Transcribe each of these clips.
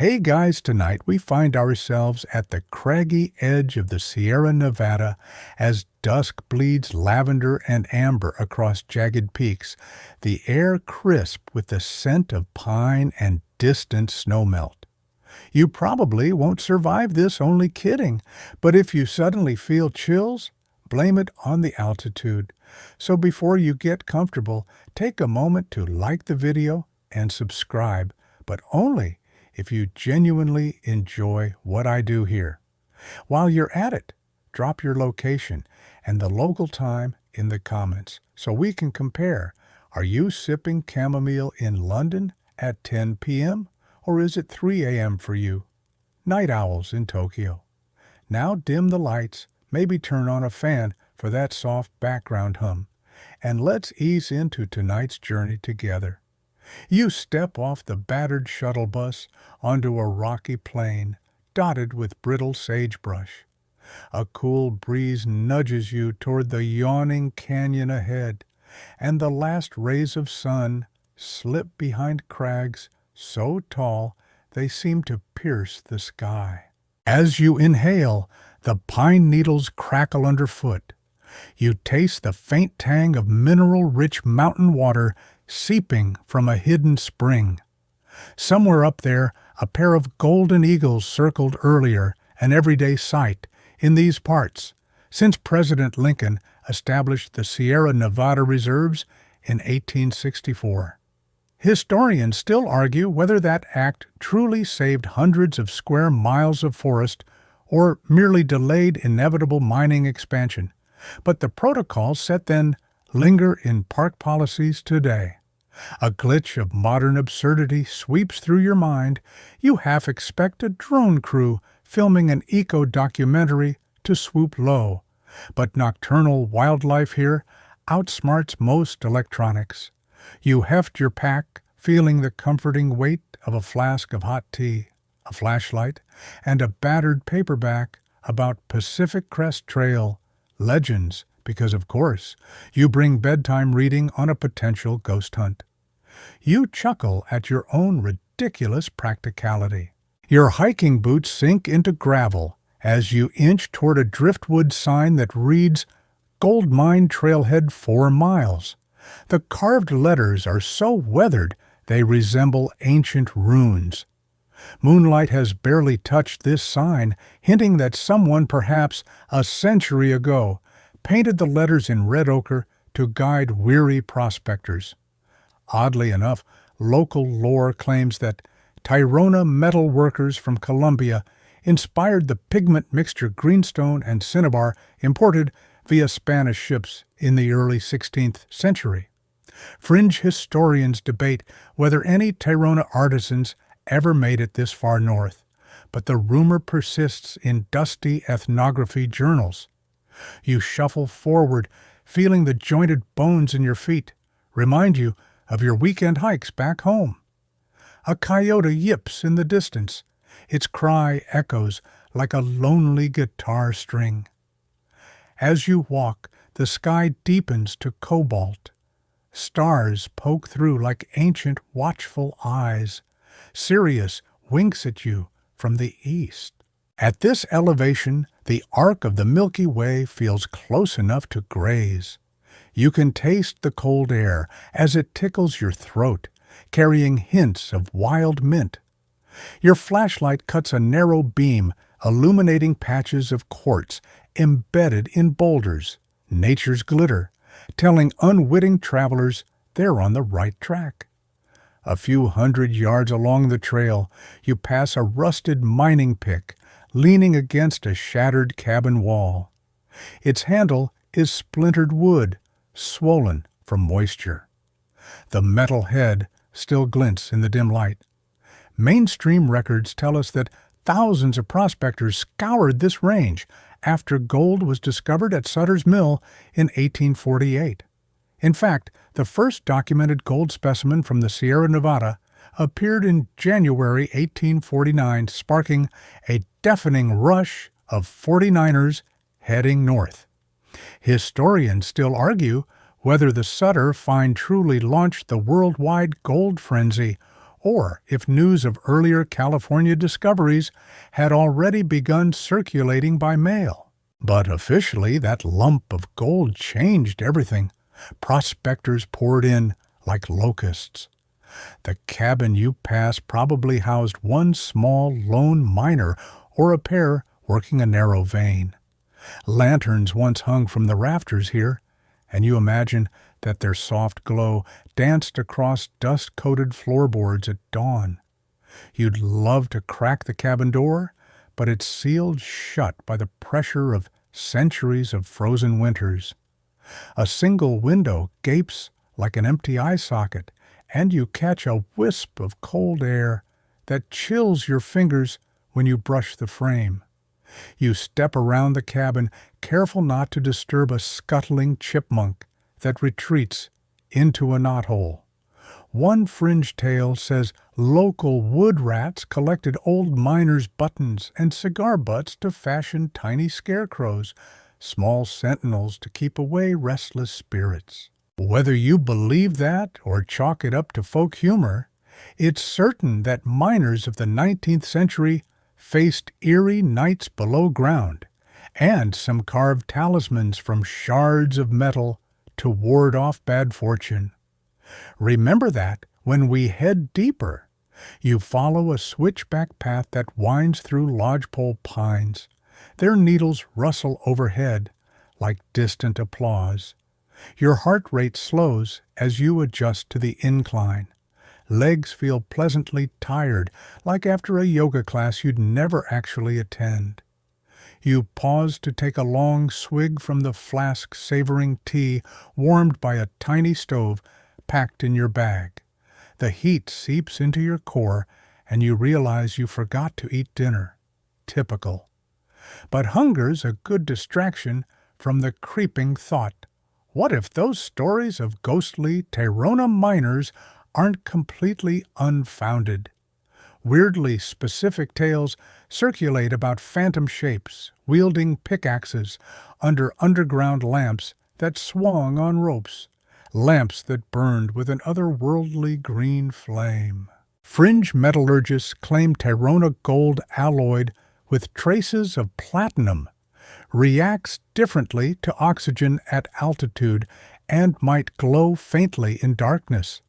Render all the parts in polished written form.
Hey guys, tonight we find ourselves at the craggy edge of the Sierra Nevada as dusk bleeds lavender and amber across jagged peaks, the air crisp with the scent of pine and distant snowmelt. You probably won't survive this, only kidding, but if you suddenly feel chills, blame it on the altitude. So before you get comfortable, take a moment to like the video and subscribe, but only if you genuinely enjoy what I do here. While you're at it, drop your location and the local time in the comments so we can compare. Are you sipping chamomile in London at 10 p.m. or is it 3 a.m. for you? Night owls in Tokyo. Now dim the lights, maybe turn on a fan for that soft background hum, and let's ease into tonight's journey together. You step off the battered shuttle bus onto a rocky plain dotted with brittle sagebrush. A cool breeze nudges you toward the yawning canyon ahead, and the last rays of sun slip behind crags so tall they seem to pierce the sky. As you inhale, the pine needles crackle underfoot. You taste the faint tang of mineral-rich mountain water seeping from a hidden spring. Somewhere up there, a pair of golden eagles circled earlier, an everyday sight in these parts, since President Lincoln established the Sierra Nevada reserves in 1864. Historians still argue whether that act truly saved hundreds of square miles of forest or merely delayed inevitable mining expansion, but the protocols set then linger in park policies today. A glitch of modern absurdity sweeps through your mind. You half expect a drone crew filming an eco-documentary to swoop low. But nocturnal wildlife here outsmarts most electronics. You heft your pack, feeling the comforting weight of a flask of hot tea, a flashlight, and a battered paperback about Pacific Crest Trail legends, because of course, you bring bedtime reading on a potential ghost hunt. You chuckle at your own ridiculous practicality. Your hiking boots sink into gravel as you inch toward a driftwood sign that reads, "Gold Mine Trailhead 4 miles." The carved letters are so weathered they resemble ancient runes. Moonlight has barely touched this sign, hinting that someone, perhaps a century ago, painted the letters in red ochre to guide weary prospectors. Oddly enough, local lore claims that Tayrona metal workers from Colombia inspired the pigment mixture greenstone and cinnabar imported via Spanish ships in the early 16th century. Fringe historians debate whether any Tayrona artisans ever made it this far north, but the rumor persists in dusty ethnography journals. You shuffle forward, feeling the jointed bones in your feet remind you of your weekend hikes back home. A coyote yips in the distance. Its cry echoes like a lonely guitar string. As you walk, the sky deepens to cobalt. Stars poke through like ancient watchful eyes. Sirius winks at you from the east. At this elevation, the arc of the Milky Way feels close enough to graze. You can taste the cold air as it tickles your throat, carrying hints of wild mint. Your flashlight cuts a narrow beam, illuminating patches of quartz embedded in boulders, nature's glitter, telling unwitting travelers they're on the right track. A few hundred yards along the trail, you pass a rusted mining pick leaning against a shattered cabin wall. Its handle is splintered wood, swollen from moisture. The metal head still glints in the dim light. Mainstream records tell us that thousands of prospectors scoured this range after gold was discovered at Sutter's Mill in 1848. In fact, the first documented gold specimen from the Sierra Nevada appeared in January 1849, sparking a deafening rush of 49ers heading north. Historians still argue whether the Sutter find truly launched the worldwide gold frenzy or if news of earlier California discoveries had already begun circulating by mail. But officially, that lump of gold changed everything. Prospectors poured in like locusts. The cabin you passed probably housed one small lone miner or a pair working a narrow vein. Lanterns once hung from the rafters here, and you imagine that their soft glow danced across dust-coated floorboards at dawn. You'd love to crack the cabin door, but it's sealed shut by the pressure of centuries of frozen winters. A single window gapes like an empty eye socket, and you catch a wisp of cold air that chills your fingers when you brush the frame. You step around the cabin, careful not to disturb a scuttling chipmunk that retreats into a knothole. One fringe tale says local wood rats collected old miners' buttons and cigar butts to fashion tiny scarecrows, small sentinels to keep away restless spirits. Whether you believe that or chalk it up to folk humor, it's certain that miners of the 19th century faced eerie nights below ground, and some carved talismans from shards of metal to ward off bad fortune. Remember that when we head deeper. You follow a switchback path that winds through lodgepole pines. Their needles rustle overhead like distant applause. Your heart rate slows as you adjust to the incline. Legs feel pleasantly tired, like after a yoga class you'd never actually attend. You pause to take a long swig from the flask savoring tea warmed by a tiny stove packed in your bag. The heat seeps into your core, and you realize you forgot to eat dinner. Typical. But hunger's a good distraction from the creeping thought. What if those stories of ghostly Tayrona miners aren't completely unfounded? Weirdly specific tales circulate about phantom shapes wielding pickaxes under underground lamps that swung on ropes, lamps that burned with an otherworldly green flame. Fringe metallurgists claim Tayrona gold alloyed with traces of platinum reacts differently to oxygen at altitude and might glow faintly in darkness.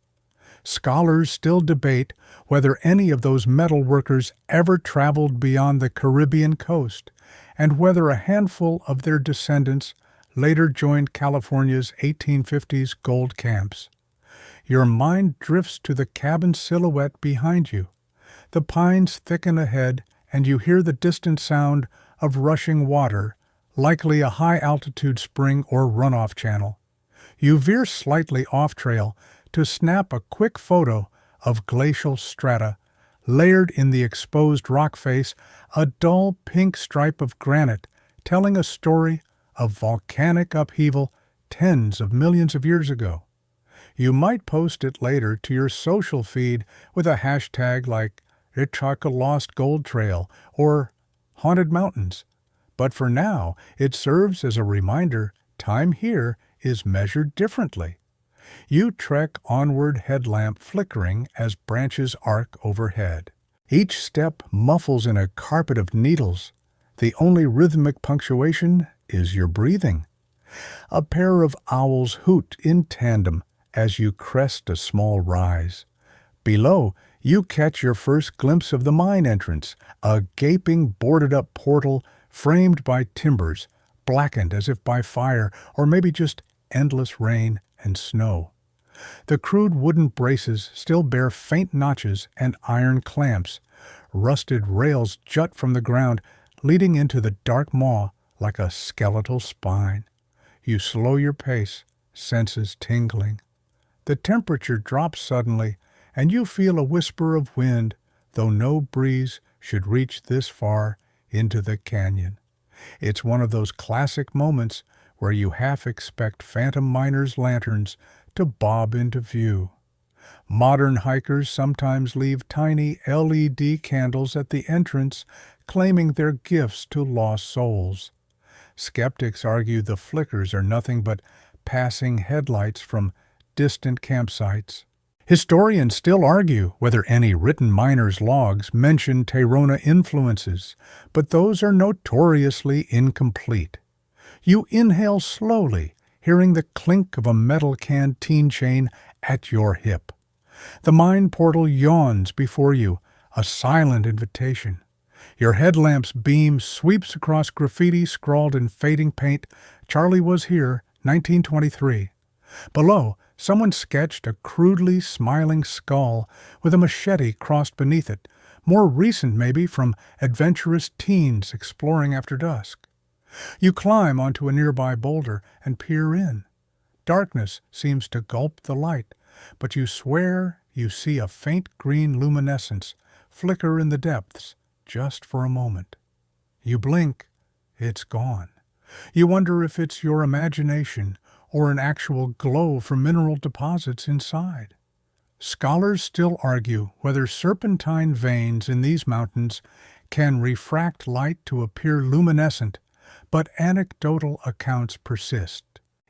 Scholars still debate whether any of those metal workers ever traveled beyond the Caribbean coast, and whether a handful of their descendants later joined California's 1850s gold camps. Your mind drifts to the cabin silhouette behind you. The pines thicken ahead, and you hear the distant sound of rushing water, likely a high-altitude spring or runoff channel. You veer slightly off-trail to snap a quick photo of glacial strata, layered in the exposed rock face, a dull pink stripe of granite telling a story of volcanic upheaval tens of millions of years ago. You might post it later to your social feed with a hashtag like Hitchhike a Lost Gold Trail or Haunted Mountains. But for now, it serves as a reminder time here is measured differently. You trek onward, headlamp flickering as branches arc overhead. Each step muffles in a carpet of needles. The only rhythmic punctuation is your breathing. A pair of owls hoot in tandem as you crest a small rise. Below, you catch your first glimpse of the mine entrance, a gaping, boarded-up portal framed by timbers, blackened as if by fire, or maybe just endless rain and snow. The crude wooden braces still bear faint notches and iron clamps. Rusted rails jut from the ground, leading into the dark maw like a skeletal spine. You slow your pace, senses tingling. The temperature drops suddenly, and you feel a whisper of wind, though no breeze should reach this far into the canyon. It's one of those classic moments where you half expect phantom miners' lanterns to bob into view. Modern hikers sometimes leave tiny LED candles at the entrance, claiming they're gifts to lost souls. Skeptics argue the flickers are nothing but passing headlights from distant campsites. Historians still argue whether any written miners' logs mention Tayrona influences, but those are notoriously incomplete. You inhale slowly, hearing the clink of a metal canteen chain at your hip. The mine portal yawns before you, a silent invitation. Your headlamp's beam sweeps across graffiti scrawled in fading paint, "Charlie was here, 1923. Below, someone sketched a crudely smiling skull with a machete crossed beneath it, more recent maybe, from adventurous teens exploring after dusk. You climb onto a nearby boulder and peer in. Darkness seems to gulp the light, but you swear you see a faint green luminescence flicker in the depths just for a moment. You blink, it's gone. You wonder if it's your imagination or an actual glow from mineral deposits inside. Scholars still argue whether serpentine veins in these mountains can refract light to appear luminescent, but anecdotal accounts persist.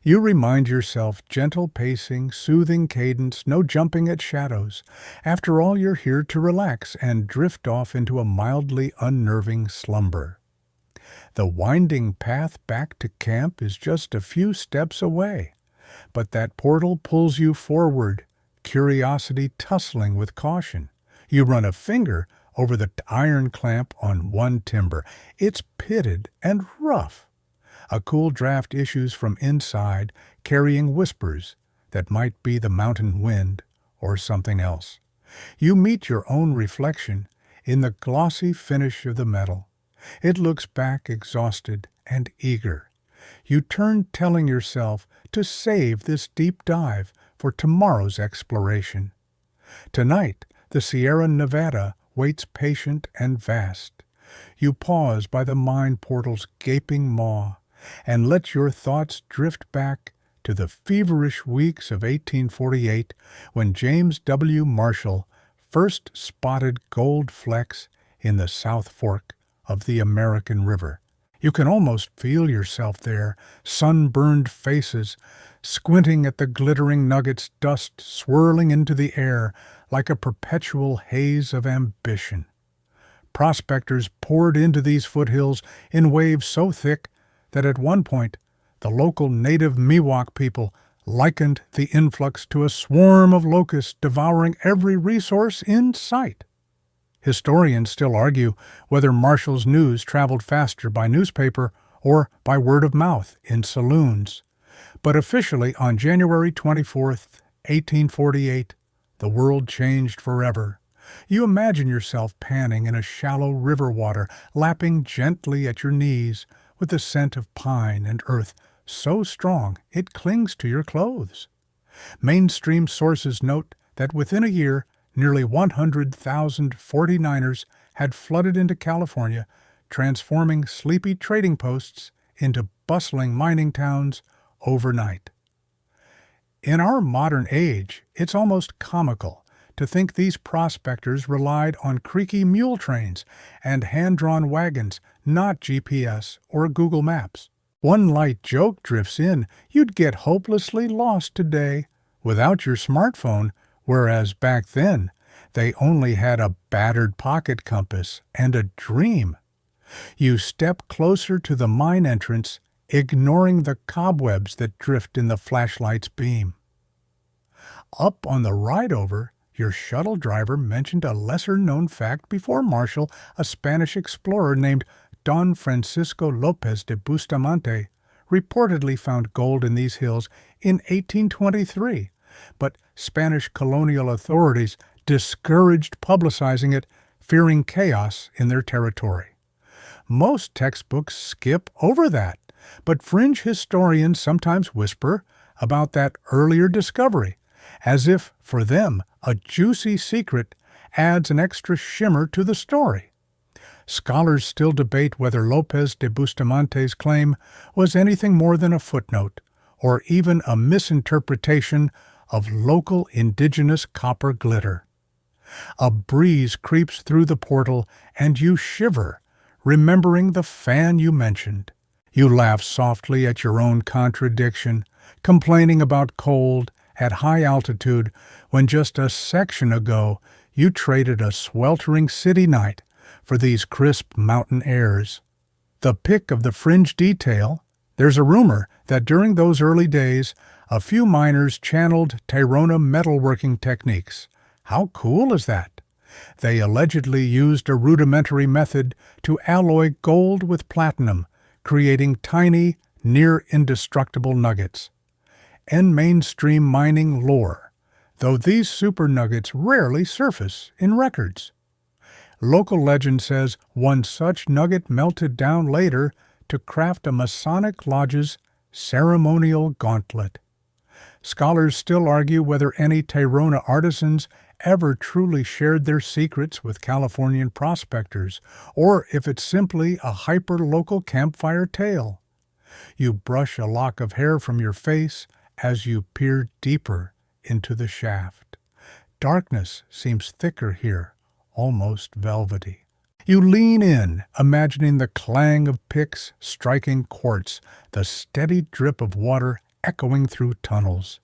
You remind yourself gentle pacing, soothing cadence, no jumping at shadows. After all, you're here to relax and drift off into a mildly unnerving slumber. The winding path back to camp is just a few steps away, but that portal pulls you forward, curiosity tussling with caution. You run a finger over the iron clamp on one timber. It's pitted and rough. A cool draft issues from inside, carrying whispers that might be the mountain wind or something else. You meet your own reflection in the glossy finish of the metal. It looks back exhausted and eager. You turn telling yourself to save this deep dive for tomorrow's exploration. Tonight, the Sierra Nevada waits patient and vast. You pause by the mine portal's gaping maw and let your thoughts drift back to the feverish weeks of 1848 when James W. Marshall first spotted gold flecks in the South Fork of the American River. You can almost feel yourself there, sunburned faces, squinting at the glittering nuggets, dust swirling into the air like a perpetual haze of ambition. Prospectors poured into these foothills in waves so thick that at one point the local native Miwok people likened the influx to a swarm of locusts devouring every resource in sight. Historians still argue whether Marshall's news traveled faster by newspaper or by word of mouth in saloons. But officially, on January 24th, 1848, the world changed forever. You imagine yourself panning in a shallow river water, lapping gently at your knees, with the scent of pine and earth so strong it clings to your clothes. Mainstream sources note that within a year, nearly 100,000 49ers had flooded into California, transforming sleepy trading posts into bustling mining towns overnight. In our modern age, it's almost comical to think these prospectors relied on creaky mule trains and hand-drawn wagons, not GPS or Google Maps. One light joke drifts in, you'd get hopelessly lost today without your smartphone, whereas back then they only had a battered pocket compass and a dream. You step closer to the mine entrance, ignoring the cobwebs that drift in the flashlight's beam. Up on the ride over, your shuttle driver mentioned a lesser-known fact before Marshall, a Spanish explorer named Don Francisco López de Bustamante, reportedly found gold in these hills in 1823, but Spanish colonial authorities discouraged publicizing it, fearing chaos in their territory. Most textbooks skip over that, but fringe historians sometimes whisper about that earlier discovery, as if, for them, a juicy secret adds an extra shimmer to the story. Scholars still debate whether López de Bustamante's claim was anything more than a footnote, or even a misinterpretation of local indigenous copper glitter. A breeze creeps through the portal, and you shiver, remembering the fan you mentioned. You laugh softly at your own contradiction, complaining about cold at high altitude when just a section ago you traded a sweltering city night for these crisp mountain airs. The pick of the fringe detail, there's a rumor that during those early days, a few miners channeled Tayrona metalworking techniques. How cool is that? They allegedly used a rudimentary method to alloy gold with platinum, creating tiny, near-indestructible nuggets. And mainstream mining lore, though these super nuggets rarely surface in records. Local legend says one such nugget melted down later to craft a Masonic lodge's ceremonial gauntlet. Scholars still argue whether any Tayrona artisans ever truly shared their secrets with Californian prospectors, or if it's simply a hyper-local campfire tale. You brush a lock of hair from your face as you peer deeper into the shaft. Darkness seems thicker here, almost velvety. You lean in, imagining the clang of picks striking quartz, the steady drip of water echoing through tunnels.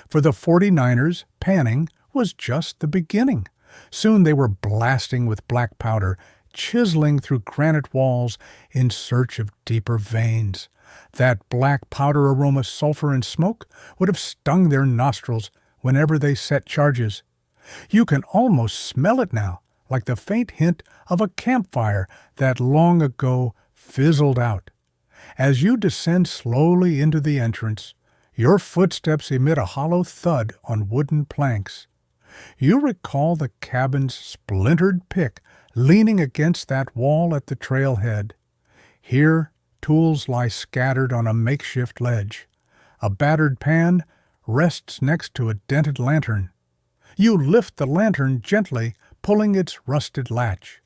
For the 49ers, panning was just the beginning. Soon they were blasting with black powder, chiseling through granite walls in search of deeper veins. That black powder aroma, sulfur, and smoke would have stung their nostrils whenever they set charges. You can almost smell it now, like the faint hint of a campfire that long ago fizzled out. As you descend slowly into the entrance, your footsteps emit a hollow thud on wooden planks. You recall the cabin's splintered pick leaning against that wall at the trailhead. Here, tools lie scattered on a makeshift ledge. A battered pan rests next to a dented lantern. You lift the lantern gently, pulling its rusted latch.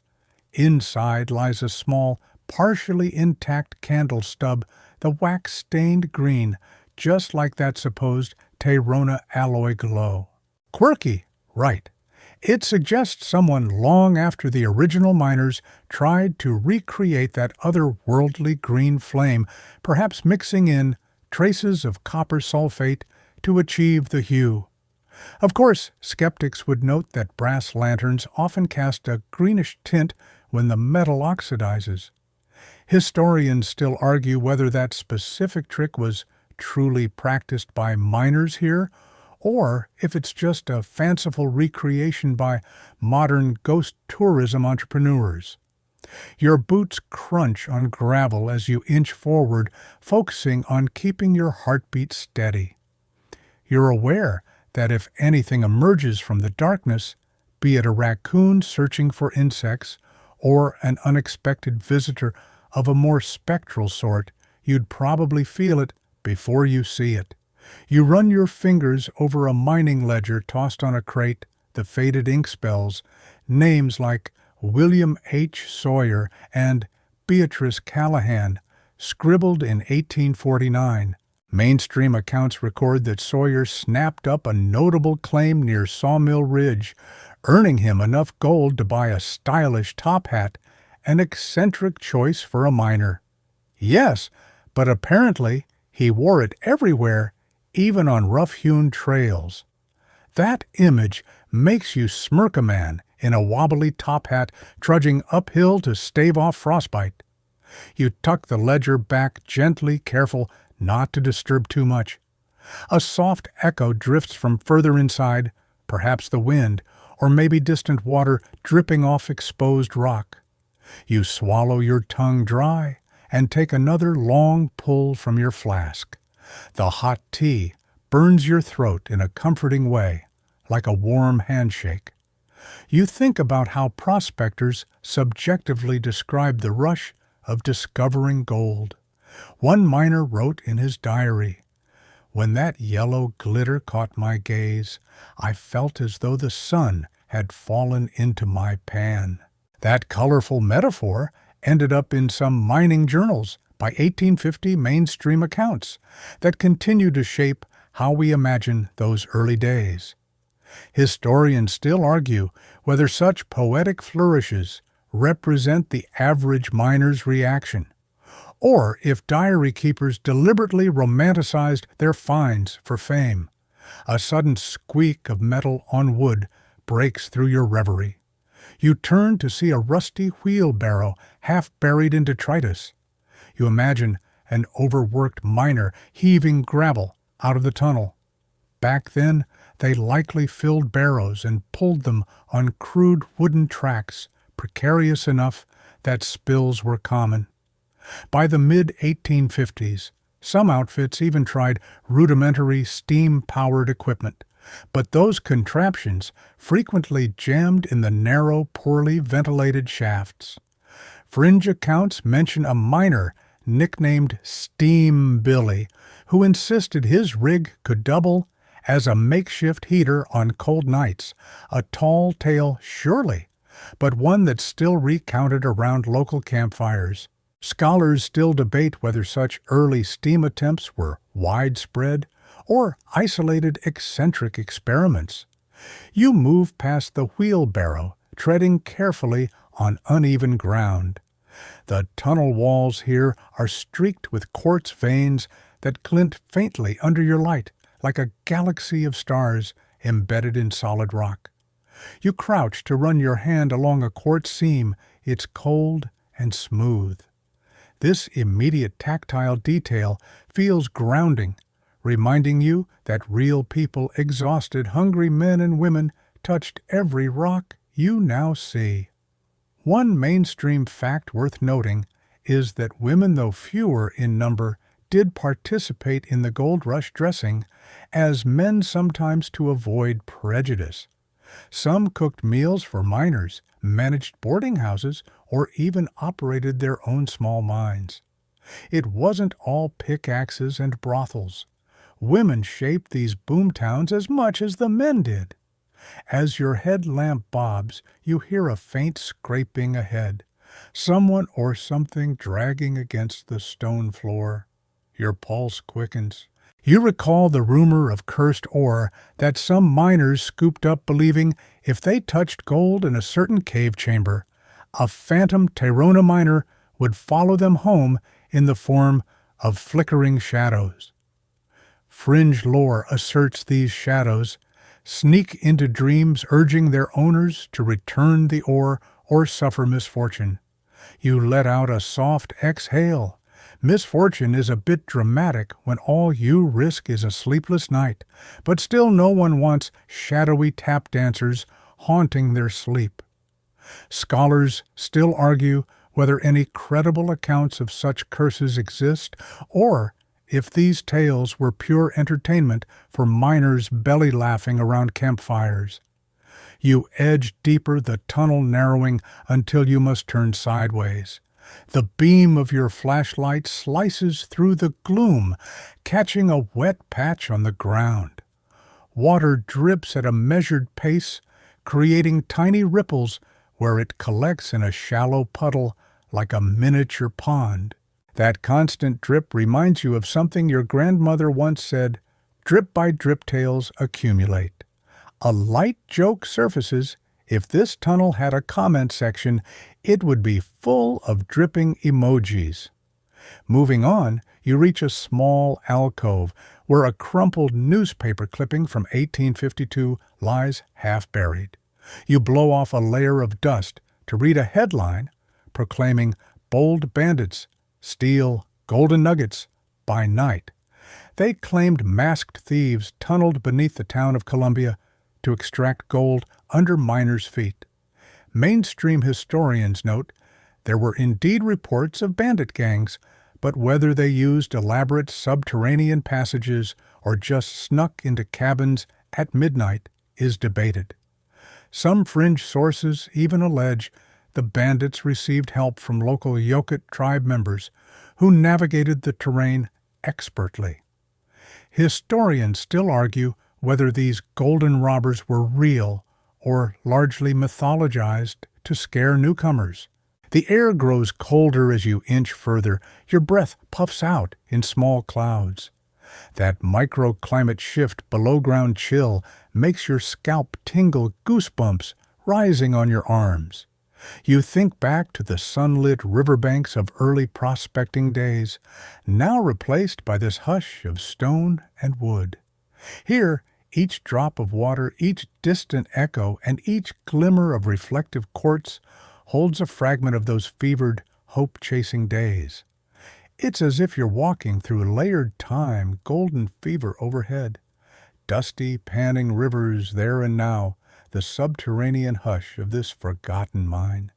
Inside lies a small, partially intact candle stub, the wax-stained green, just like that supposed Tayrona alloy glow. Quirky, right. It suggests someone long after the original miners tried to recreate that otherworldly green flame, perhaps mixing in traces of copper sulfate to achieve the hue. Of course, skeptics would note that brass lanterns often cast a greenish tint when the metal oxidizes. Historians still argue whether that specific trick was truly practiced by miners here, or if it's just a fanciful recreation by modern ghost tourism entrepreneurs. Your boots crunch on gravel as you inch forward, focusing on keeping your heartbeat steady. You're aware that if anything emerges from the darkness, be it a raccoon searching for insects or an unexpected visitor of a more spectral sort, you'd probably feel it before you see it. You run your fingers over a mining ledger tossed on a crate, the faded ink spells, names like William H. Sawyer and Beatrice Callahan, scribbled in 1849. Mainstream accounts record that Sawyer snapped up a notable claim near Sawmill Ridge, earning him enough gold to buy a stylish top hat, an eccentric choice for a miner. Yes, but apparently he wore it everywhere, even on rough-hewn trails. That image makes you smirk a man in a wobbly top hat trudging uphill to stave off frostbite. You tuck the ledger back gently, careful not to disturb too much. A soft echo drifts from further inside, perhaps the wind, or maybe distant water dripping off exposed rock. You swallow your tongue dry and take another long pull from your flask. The hot tea burns your throat in a comforting way, like a warm handshake. You think about how prospectors subjectively describe the rush of discovering gold. One miner wrote in his diary, "When that yellow glitter caught my gaze, I felt as though the sun had fallen into my pan." That colorful metaphor ended up in some mining journals by 1850 mainstream accounts that continue to shape how we imagine those early days. Historians still argue whether such poetic flourishes represent the average miner's reaction, or if diary keepers deliberately romanticized their finds for fame. A sudden squeak of metal on wood breaks through your reverie. You turn to see a rusty wheelbarrow half buried in detritus. You imagine an overworked miner heaving gravel out of the tunnel. Back then, they likely filled barrows and pulled them on crude wooden tracks, precarious enough that spills were common. By the mid-1850s, some outfits even tried rudimentary steam-powered equipment, but those contraptions frequently jammed in the narrow, poorly ventilated shafts. Fringe accounts mention a miner nicknamed Steam Billy, who insisted his rig could double as a makeshift heater on cold nights, a tall tale surely, but one that's still recounted around local campfires. Scholars still debate whether such early steam attempts were widespread or isolated eccentric experiments. You move past the wheelbarrow, treading carefully on uneven ground. The tunnel walls here are streaked with quartz veins that glint faintly under your light, like a galaxy of stars embedded in solid rock. You crouch to run your hand along a quartz seam. It's cold and smooth. This immediate tactile detail feels grounding, reminding you that real people, exhausted, hungry men and women, touched every rock you now see. One mainstream fact worth noting is that women, though fewer in number, did participate in the gold rush dressing, as men sometimes to avoid prejudice. Some cooked meals for miners, managed boarding houses, or even operated their own small mines. It wasn't all pickaxes and brothels. Women shaped these boomtowns as much as the men did. As your headlamp bobs, you hear a faint scraping ahead, someone or something dragging against the stone floor. Your pulse quickens. You recall the rumor of cursed ore that some miners scooped up, believing if they touched gold in a certain cave chamber, a phantom Tayrona miner would follow them home in the form of flickering shadows. Fringe lore asserts these shadows sneak into dreams, urging their owners to return the ore or suffer misfortune. You let out a soft exhale. Misfortune is a bit dramatic when all you risk is a sleepless night, but still no one wants shadowy tap dancers haunting their sleep. Scholars still argue whether any credible accounts of such curses exist, or if these tales were pure entertainment for miners belly-laughing around campfires. You edge deeper, the tunnel narrowing until you must turn sideways. The beam of your flashlight slices through the gloom, catching a wet patch on the ground. Water drips at a measured pace, creating tiny ripples where it collects in a shallow puddle like a miniature pond. That constant drip reminds you of something your grandmother once said: drip by drip tales accumulate. A light joke surfaces. If this tunnel had a comment section, it would be full of dripping emojis. Moving on, you reach a small alcove where a crumpled newspaper clipping from 1852 lies half buried. You blow off a layer of dust to read a headline proclaiming bold bandits steal golden nuggets by night. They claimed masked thieves tunneled beneath the town of Colombia to extract gold under miners' feet. Mainstream historians note there were indeed reports of bandit gangs, but whether they used elaborate subterranean passages or just snuck into cabins at midnight is debated. Some fringe sources even allege the bandits received help from local Yokut tribe members who navigated the terrain expertly. Historians still argue whether these golden robbers were real or largely mythologized to scare newcomers. The air grows colder as you inch further. Your breath puffs out in small clouds. That microclimate shift, below-ground chill, makes your scalp tingle, goosebumps rising on your arms. You think back to the sunlit riverbanks of early prospecting days, now replaced by this hush of stone and wood. Here, Each drop of water, each distant echo, and each glimmer of reflective quartz holds a fragment of those fevered, hope-chasing days. It's as if you're walking through layered time, golden fever overhead. Dusty, panning rivers there and now, the subterranean hush of this forgotten mine.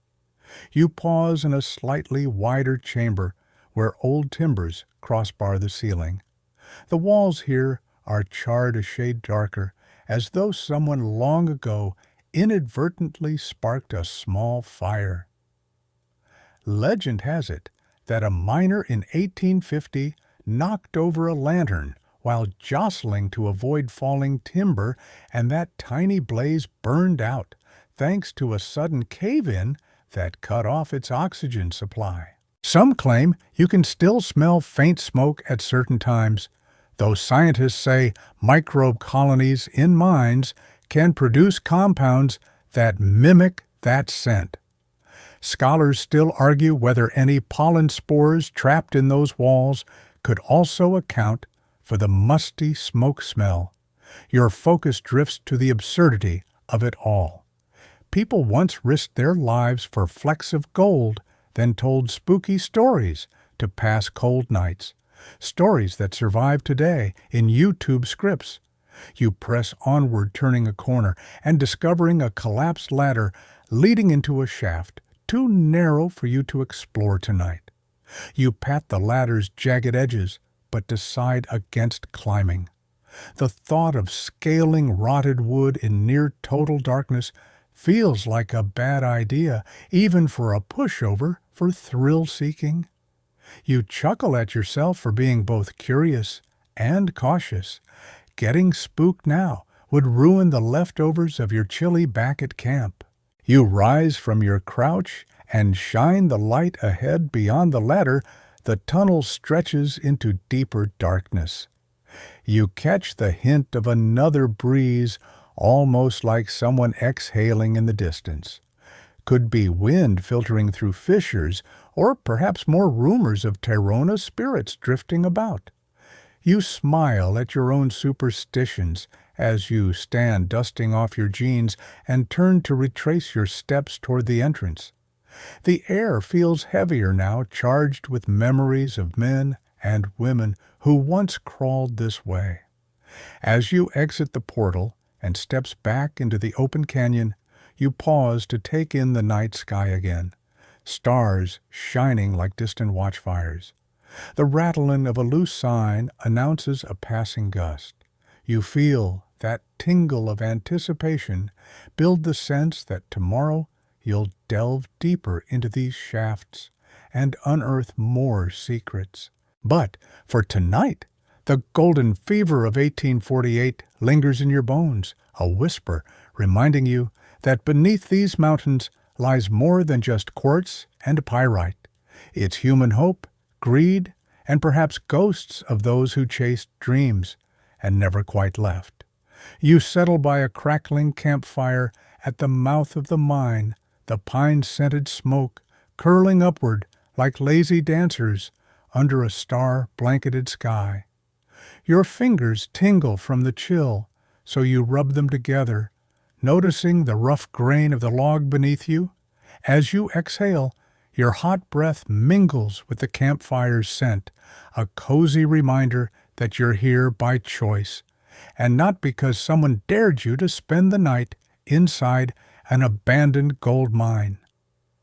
You pause in a slightly wider chamber where old timbers crossbar the ceiling. The walls here are charred a shade darker, as though someone long ago inadvertently sparked a small fire. Legend has it that a miner in 1850 knocked over a lantern while jostling to avoid falling timber, and that tiny blaze burned out thanks to a sudden cave-in that cut off its oxygen supply. Some claim you can still smell faint smoke at certain times, though scientists say microbe colonies in mines can produce compounds that mimic that scent. Scholars still argue whether any pollen spores trapped in those walls could also account for the musty smoke smell. Your focus drifts to the absurdity of it all. People once risked their lives for flecks of gold, then told spooky stories to pass cold nights. Stories that survive today in YouTube scripts. You press onward, turning a corner and discovering a collapsed ladder leading into a shaft too narrow for you to explore tonight. You pat the ladder's jagged edges, but decide against climbing. The thought of scaling rotted wood in near total darkness feels like a bad idea, even for a pushover for thrill-seeking. You chuckle at yourself for being both curious and cautious. Getting spooked now would ruin the leftovers of your chili back at camp. You rise from your crouch and shine the light ahead. Beyond the ladder, the tunnel stretches into deeper darkness. You catch the hint of another breeze, almost like someone exhaling in the distance. Could be wind filtering through fissures, or perhaps more rumors of Tayrona spirits drifting about. You smile at your own superstitions as you stand dusting off your jeans and turn to retrace your steps toward the entrance. The air feels heavier now, charged with memories of men and women who once crawled this way. As you exit the portal and steps back into the open canyon, you pause to take in the night sky again, stars shining like distant watchfires. The rattling of a loose sign announces a passing gust. You feel that tingle of anticipation build the sense that tomorrow you'll delve deeper into these shafts and unearth more secrets. But for tonight, the golden fever of 1848 lingers in your bones, a whisper reminding you that beneath these mountains lies more than just quartz and pyrite. It's human hope, greed, and perhaps ghosts of those who chased dreams and never quite left. You settle by a crackling campfire at the mouth of the mine, the pine-scented smoke curling upward like lazy dancers under a star-blanketed sky. Your fingers tingle from the chill, so you rub them together, noticing the rough grain of the log beneath you. As you exhale, your hot breath mingles with the campfire's scent, a cozy reminder that you're here by choice, and not because someone dared you to spend the night inside an abandoned gold mine.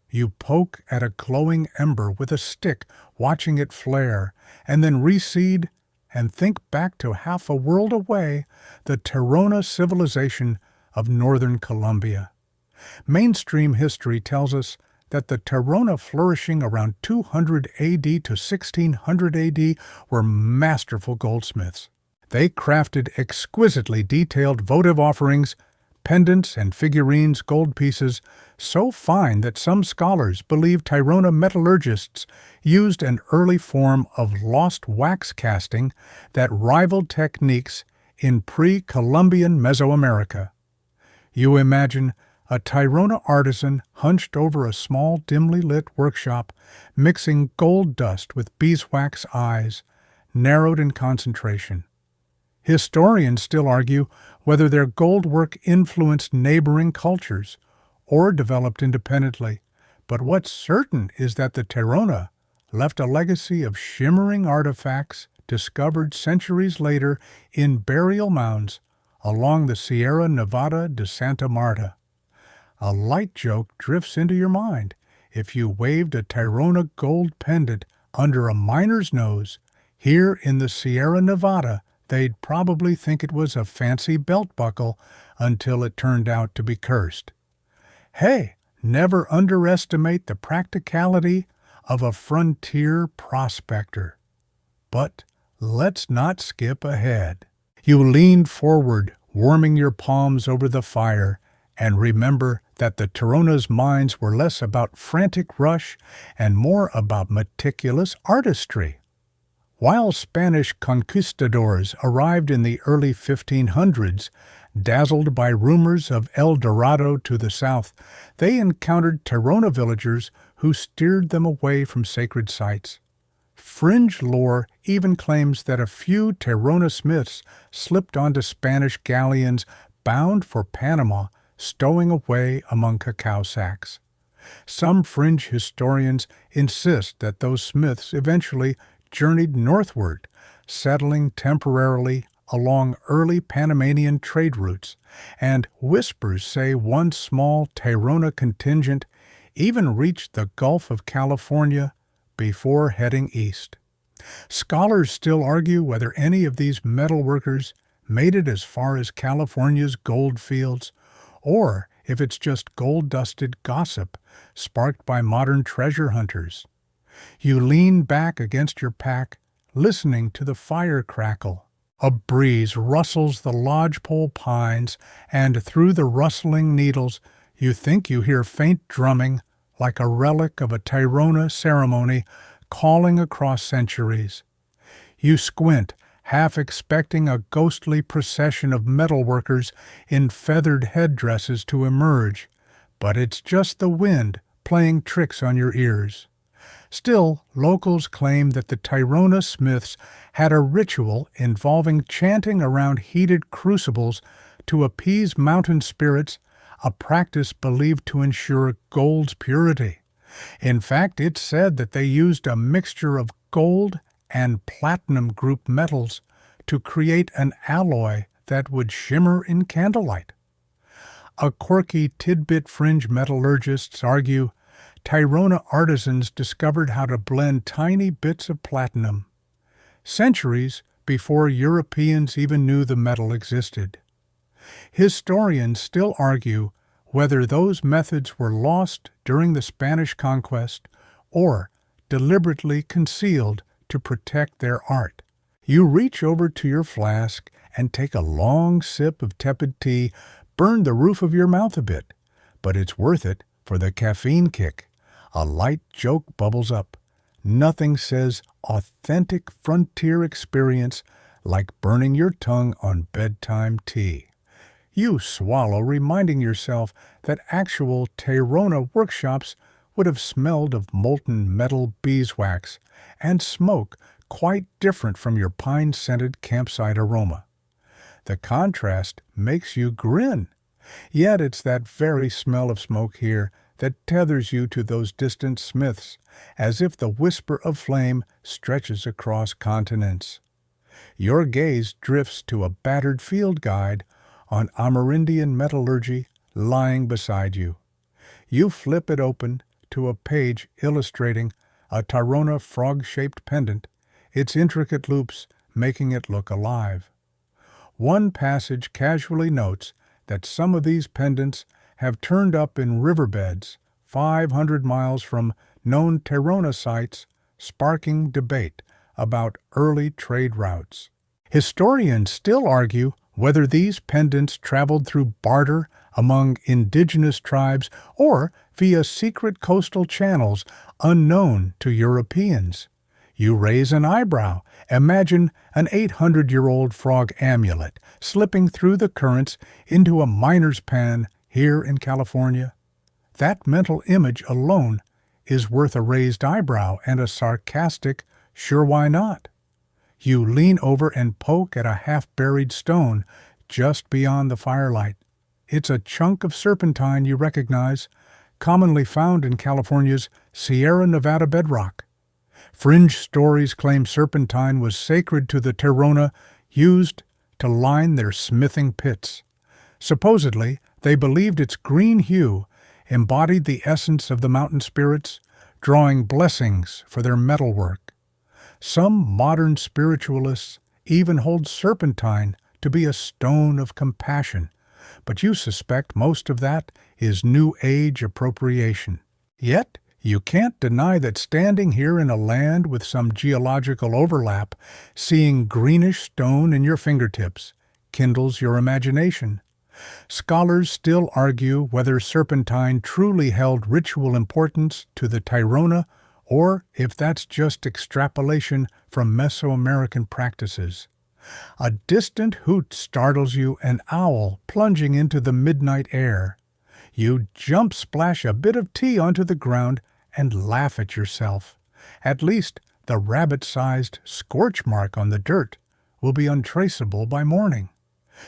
You poke at a glowing ember with a stick, watching it flare, and then reseed and think back to half a world away, the Tayrona civilization of northern Colombia. Mainstream history tells us that the Tayrona flourishing around 200 AD to 1600 AD were masterful goldsmiths. They crafted exquisitely detailed votive offerings, pendants and figurines, gold pieces, so fine that some scholars believe Tayrona metallurgists used an early form of lost wax casting that rivaled techniques in pre-Columbian Mesoamerica. You imagine a Tayrona artisan hunched over a small, dimly lit workshop, mixing gold dust with beeswax eyes, narrowed in concentration. Historians still argue whether their gold work influenced neighboring cultures or developed independently, but what's certain is that the Tayrona left a legacy of shimmering artifacts discovered centuries later in burial mounds along the Sierra Nevada de Santa Marta. A light joke drifts into your mind. If you waved a Tayrona gold pendant under a miner's nose here in the Sierra Nevada, they'd probably think it was a fancy belt buckle until it turned out to be cursed. Hey, never underestimate the practicality of a frontier prospector. But let's not skip ahead. You leaned forward, warming your palms over the fire, and remember that the Tayrona's mines were less about frantic rush and more about meticulous artistry. While Spanish conquistadors arrived in the early 1500s, dazzled by rumors of El Dorado to the south, they encountered Tayrona villagers who steered them away from sacred sites. Fringe lore even claims that a few Tayrona smiths slipped onto Spanish galleons bound for Panama, stowing away among cacao sacks. Some fringe historians insist that those smiths eventually journeyed northward, settling temporarily along early Panamanian trade routes, and whispers say one small Tayrona contingent even reached the Gulf of California before heading east. Scholars still argue whether any of these metalworkers made it as far as California's gold fields, or if it's just gold-dusted gossip sparked by modern treasure hunters. You lean back against your pack, listening to the fire crackle. A breeze rustles the lodgepole pines, and through the rustling needles you think you hear faint drumming like a relic of a Tayrona ceremony calling across centuries. You squint, half expecting a ghostly procession of metalworkers in feathered headdresses to emerge, but it's just the wind playing tricks on your ears. Still, locals claim that the Tayrona smiths had a ritual involving chanting around heated crucibles to appease mountain spirits, a practice believed to ensure gold's purity. In fact, it's said that they used a mixture of gold and platinum group metals to create an alloy that would shimmer in candlelight. A quirky tidbit fringe metallurgists argue Tayrona artisans discovered how to blend tiny bits of platinum, centuries before Europeans even knew the metal existed. Historians still argue whether those methods were lost during the Spanish conquest or deliberately concealed to protect their art. You reach over to your flask and take a long sip of tepid tea, burn the roof of your mouth a bit, but it's worth it for the caffeine kick. A light joke bubbles up. Nothing says authentic frontier experience like burning your tongue on bedtime tea. You swallow, reminding yourself that actual Tayrona workshops would have smelled of molten metal beeswax and smoke quite different from your pine-scented campsite aroma. The contrast makes you grin. Yet it's that very smell of smoke here that tethers you to those distant smiths, as if the whisper of flame stretches across continents. Your gaze drifts to a battered field guide on Amerindian metallurgy lying beside you. You flip it open to a page illustrating a Tayrona frog-shaped pendant, its intricate loops making it look alive. One passage casually notes that some of these pendants have turned up in riverbeds 500 miles from known Tayrona sites, sparking debate about early trade routes. Historians still argue whether these pendants traveled through barter among indigenous tribes or via secret coastal channels unknown to Europeans. You raise an eyebrow. Imagine an 800-year-old frog amulet slipping through the currents into a miner's pan here in California. That mental image alone is worth a raised eyebrow and a sarcastic, "sure, why not?" You lean over and poke at a half-buried stone just beyond the firelight. It's a chunk of serpentine you recognize, commonly found in California's Sierra Nevada bedrock. Fringe stories claim serpentine was sacred to the Tayrona, used to line their smithing pits. Supposedly, they believed its green hue embodied the essence of the mountain spirits, drawing blessings for their metalwork. Some modern spiritualists even hold serpentine to be a stone of compassion, but you suspect most of that is New Age appropriation. Yet, you can't deny that standing here in a land with some geological overlap, seeing greenish stone in your fingertips kindles your imagination. Scholars still argue whether serpentine truly held ritual importance to the Tayrona or if that's just extrapolation from Mesoamerican practices. A distant hoot startles you, an owl plunging into the midnight air. You jump splash a bit of tea onto the ground and laugh at yourself. At least the rabbit-sized scorch mark on the dirt will be untraceable by morning.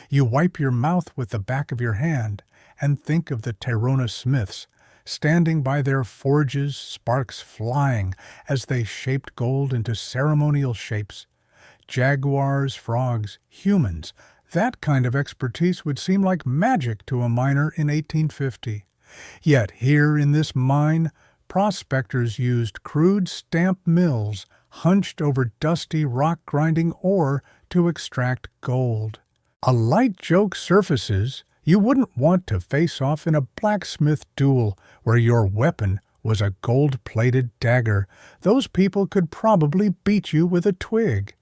You wipe your mouth with the back of your hand and think of the Tayrona smiths, standing by their forges, sparks flying as they shaped gold into ceremonial shapes. Jaguars, frogs, humans, that kind of expertise would seem like magic to a miner in 1850. Yet here in this mine, prospectors used crude stamp mills hunched over dusty rock-grinding ore to extract gold. A light joke surfaces. You wouldn't want to face off in a blacksmith duel where your weapon was a gold-plated dagger. Those people could probably beat you with a twig.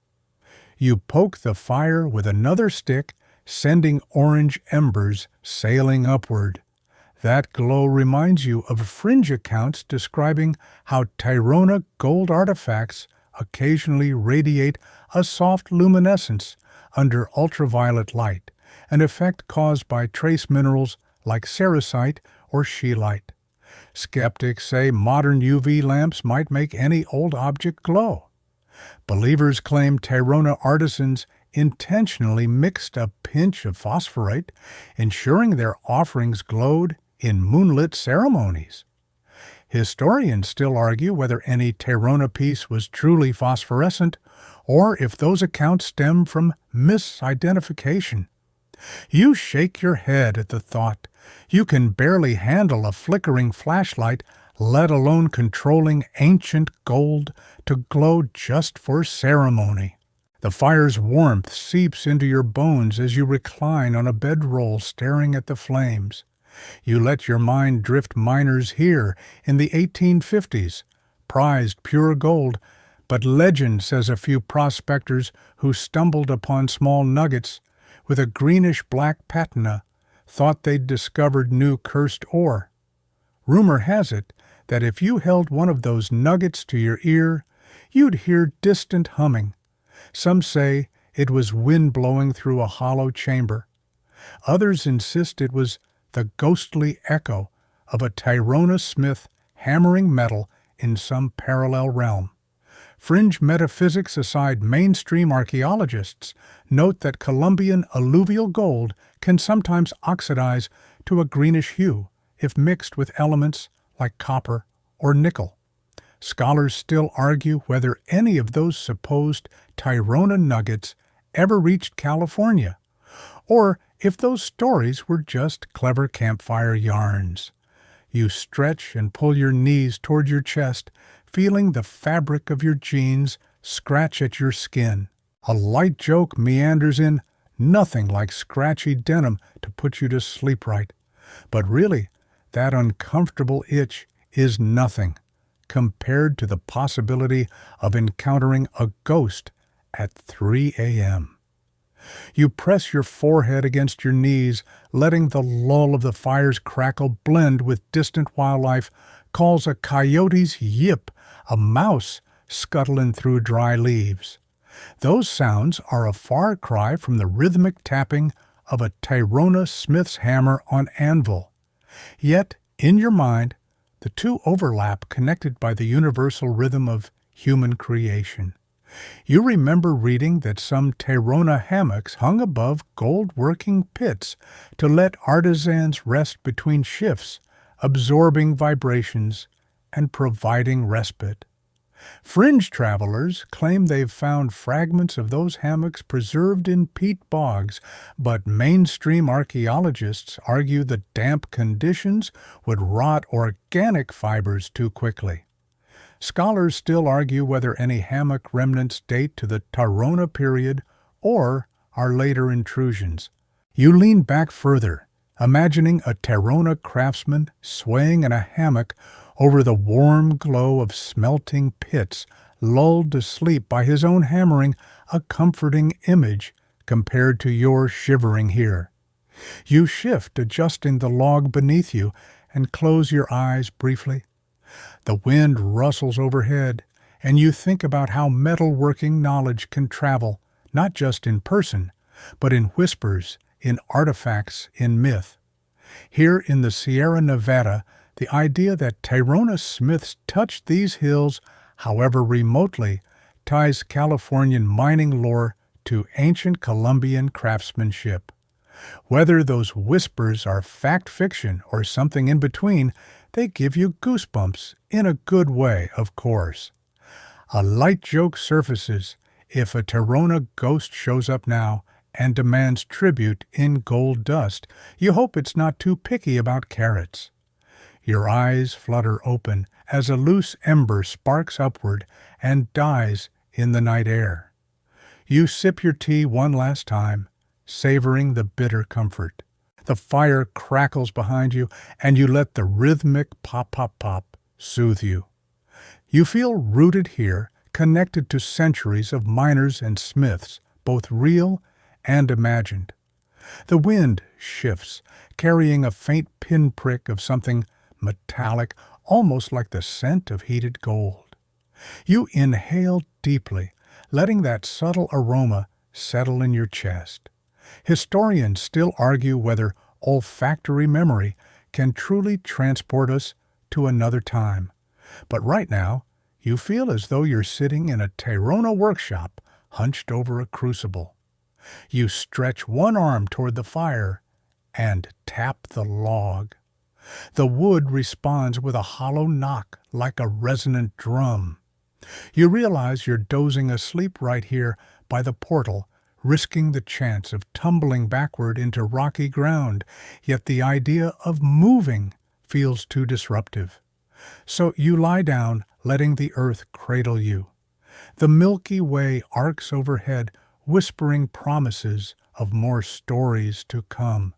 You poke the fire with another stick, sending orange embers sailing upward. That glow reminds you of fringe accounts describing how Tayrona gold artifacts occasionally radiate a soft luminescence under ultraviolet light, an effect caused by trace minerals like cerussite or scheelite. Skeptics say modern UV lamps might make any old object glow. Believers claim Tayrona artisans intentionally mixed a pinch of phosphorite, ensuring their offerings glowed in moonlit ceremonies. Historians still argue whether any Tayrona piece was truly phosphorescent, or if those accounts stem from misidentification. You shake your head at the thought. You can barely handle a flickering flashlight, let alone controlling ancient gold to glow just for ceremony. The fire's warmth seeps into your bones as you recline on a bedroll staring at the flames. You let your mind drift miners here in the 1850s, prized pure gold, but legend says a few prospectors who stumbled upon small nuggets with a greenish-black patina thought they'd discovered new cursed ore. Rumor has it that if you held one of those nuggets to your ear, you'd hear distant humming. Some say it was wind blowing through a hollow chamber. Others insist it was the ghostly echo of a Tayrona smith hammering metal in some parallel realm. Fringe metaphysics aside, mainstream archaeologists note that Colombian alluvial gold can sometimes oxidize to a greenish hue if mixed with elements like copper or nickel. Scholars still argue whether any of those supposed Tayrona nuggets ever reached California, or if those stories were just clever campfire yarns. You stretch and pull your knees toward your chest, feeling the fabric of your jeans scratch at your skin. A light joke meanders in, nothing like scratchy denim to put you to sleep right. But really, that uncomfortable itch is nothing compared to the possibility of encountering a ghost at 3 a.m. You press your forehead against your knees, letting the lull of the fire's crackle blend with distant wildlife, calls a coyote's yip, a mouse scuttling through dry leaves. Those sounds are a far cry from the rhythmic tapping of a Tayrona smith's hammer on anvil. Yet, in your mind, the two overlap, connected by the universal rhythm of human creation. You remember reading that some Tayrona hammocks hung above gold-working pits to let artisans rest between shifts, absorbing vibrations and providing respite. Fringe travelers claim they've found fragments of those hammocks preserved in peat bogs, but mainstream archaeologists argue the damp conditions would rot organic fibers too quickly. Scholars still argue whether any hammock remnants date to the Tayrona period or are later intrusions. You lean back further, imagining a Tayrona craftsman swaying in a hammock over the warm glow of smelting pits, lulled to sleep by his own hammering, a comforting image compared to your shivering here. You shift, adjusting the log beneath you, and close your eyes briefly. The wind rustles overhead, and you think about how metalworking knowledge can travel, not just in person, but in whispers, in artifacts, in myth. Here in the Sierra Nevada, the idea that Tayrona smiths touched these hills, however remotely, ties Californian mining lore to ancient Colombian craftsmanship. Whether those whispers are fact fiction or something in between, they give you goosebumps, in a good way, of course. A light joke surfaces if a Tayrona ghost shows up now and demands tribute in gold dust. You hope it's not too picky about carats. Your eyes flutter open as a loose ember sparks upward and dies in the night air. You sip your tea one last time, savoring the bitter comfort. The fire crackles behind you, and you let the rhythmic pop-pop-pop soothe you. You feel rooted here, connected to centuries of miners and smiths, both real and imagined. The wind shifts, carrying a faint pinprick of something metallic, almost like the scent of heated gold. You inhale deeply, letting that subtle aroma settle in your chest. Historians still argue whether olfactory memory can truly transport us to another time. But right now, you feel as though you're sitting in a Tayrona workshop, hunched over a crucible. You stretch one arm toward the fire and tap the log. The wood responds with a hollow knock like a resonant drum. You realize you're dozing asleep right here by the portal, risking the chance of tumbling backward into rocky ground, yet the idea of moving feels too disruptive. So you lie down, letting the earth cradle you. The Milky Way arcs overhead, whispering promises of more stories to come.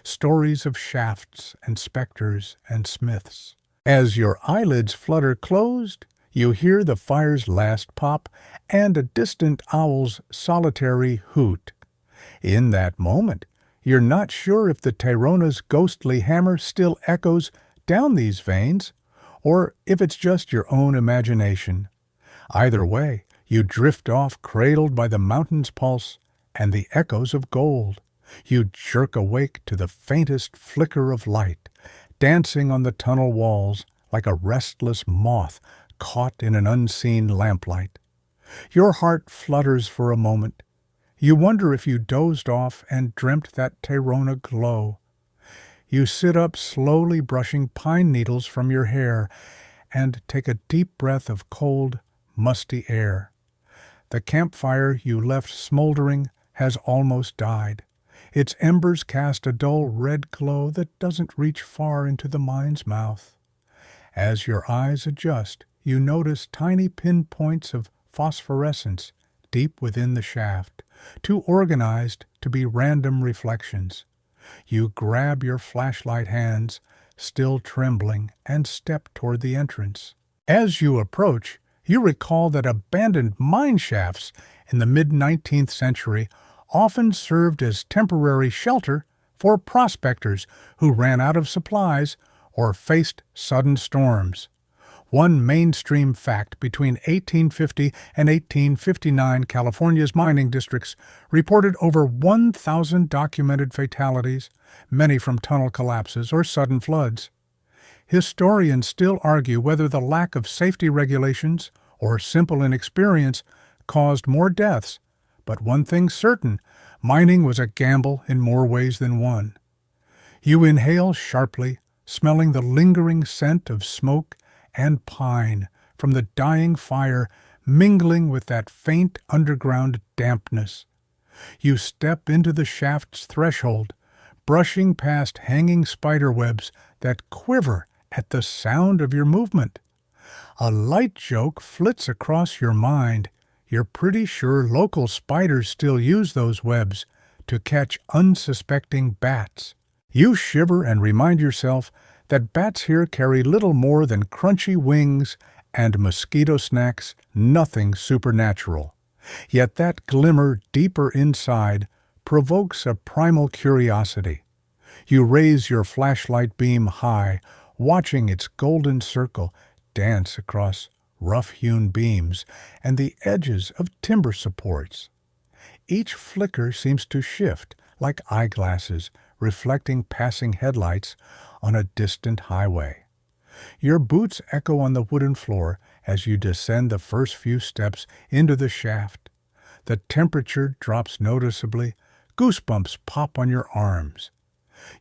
Stories of shafts and specters and smiths. As your eyelids flutter closed, you hear the fire's last pop and a distant owl's solitary hoot. In that moment, you're not sure if the Tayrona's ghostly hammer still echoes down these veins, or if it's just your own imagination. Either way, you drift off, cradled by the mountain's pulse and the echoes of gold. You jerk awake to the faintest flicker of light, dancing on the tunnel walls like a restless moth caught in an unseen lamplight. Your heart flutters for a moment. You wonder if you dozed off and dreamt that Tayrona glow. You sit up slowly, brushing pine needles from your hair, and take a deep breath of cold, musty air. The campfire you left smoldering has almost died. Its embers cast a dull red glow that doesn't reach far into the mine's mouth. As your eyes adjust, you notice tiny pinpoints of phosphorescence deep within the shaft, too organized to be random reflections. You grab your flashlight hands, still trembling, and step toward the entrance. As you approach, you recall that abandoned mine shafts in the mid-19th century often served as temporary shelter for prospectors who ran out of supplies or faced sudden storms. One mainstream fact: between 1850 and 1859, California's mining districts reported over 1,000 documented fatalities, many from tunnel collapses or sudden floods. Historians still argue whether the lack of safety regulations or simple inexperience caused more deaths, but one thing's certain, mining was a gamble in more ways than one. You inhale sharply, smelling the lingering scent of smoke and pine from the dying fire mingling with that faint underground dampness. You step into the shaft's threshold, brushing past hanging spider webs that quiver at the sound of your movement. A light joke flits across your mind. You're pretty sure local spiders still use those webs to catch unsuspecting bats. You shiver and remind yourself that bats here carry little more than crunchy wings and mosquito snacks, nothing supernatural. Yet that glimmer deeper inside provokes a primal curiosity. You raise your flashlight beam high, watching its golden circle dance across rough-hewn beams and the edges of timber supports. Each flicker seems to shift, like eyeglasses reflecting passing headlights on a distant highway. Your boots echo on the wooden floor as you descend the first few steps into the shaft. The temperature drops noticeably, goosebumps pop on your arms.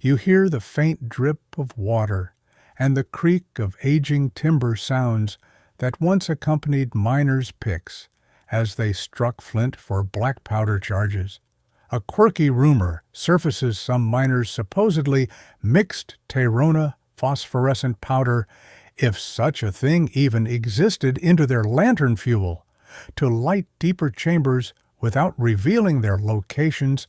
You hear the faint drip of water, and the creak of aging timber sounds that once accompanied miners' picks as they struck flint for black powder charges. A quirky rumor surfaces some miners supposedly mixed Tayrona phosphorescent powder, if such a thing even existed, into their lantern fuel, to light deeper chambers without revealing their locations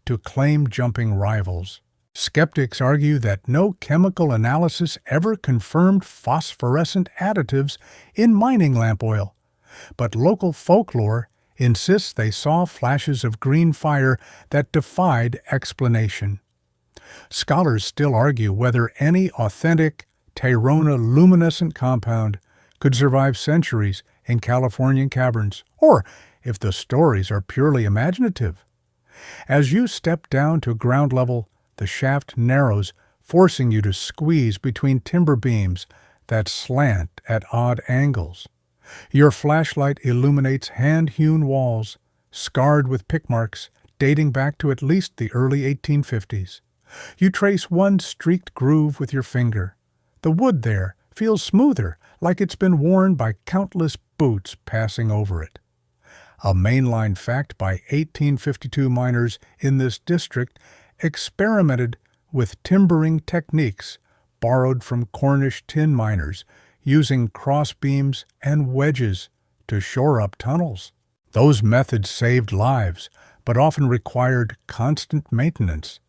to claim-jumping rivals. Skeptics argue that no chemical analysis ever confirmed phosphorescent additives in mining lamp oil, but local folklore insists they saw flashes of green fire that defied explanation. Scholars still argue whether any authentic Tayrona luminescent compound could survive centuries in Californian caverns, or if the stories are purely imaginative. As you step down to ground level, the shaft narrows, forcing you to squeeze between timber beams that slant at odd angles. Your flashlight illuminates hand-hewn walls, scarred with pick marks dating back to at least the early 1850s. You trace one streaked groove with your finger. The wood there feels smoother, like it's been worn by countless boots passing over it. A mainline fact by 1852 miners in this district experimented with timbering techniques borrowed from Cornish tin miners, using crossbeams and wedges to shore up tunnels. Those methods saved lives, but often required constant maintenance.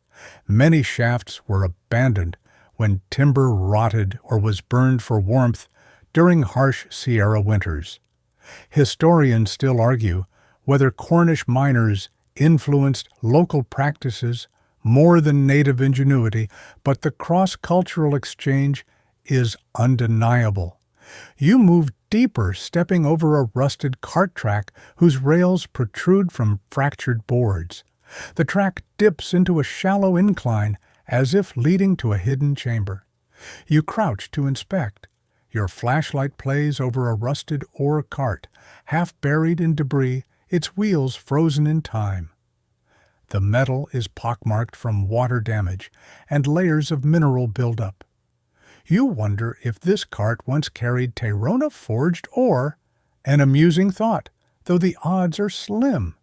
Many shafts were abandoned when timber rotted or was burned for warmth during harsh Sierra winters. Historians still argue whether Cornish miners influenced local practices more than native ingenuity, but the cross-cultural exchange is undeniable. You move deeper, stepping over a rusted cart track whose rails protrude from fractured boards. The track dips into a shallow incline, as if leading to a hidden chamber. You crouch to inspect. Your flashlight plays over a rusted ore cart, half buried in debris, its wheels frozen in time. The metal is pockmarked from water damage and layers of mineral buildup. You wonder if this cart once carried Tayrona forged ore, an amusing thought, though the odds are slim.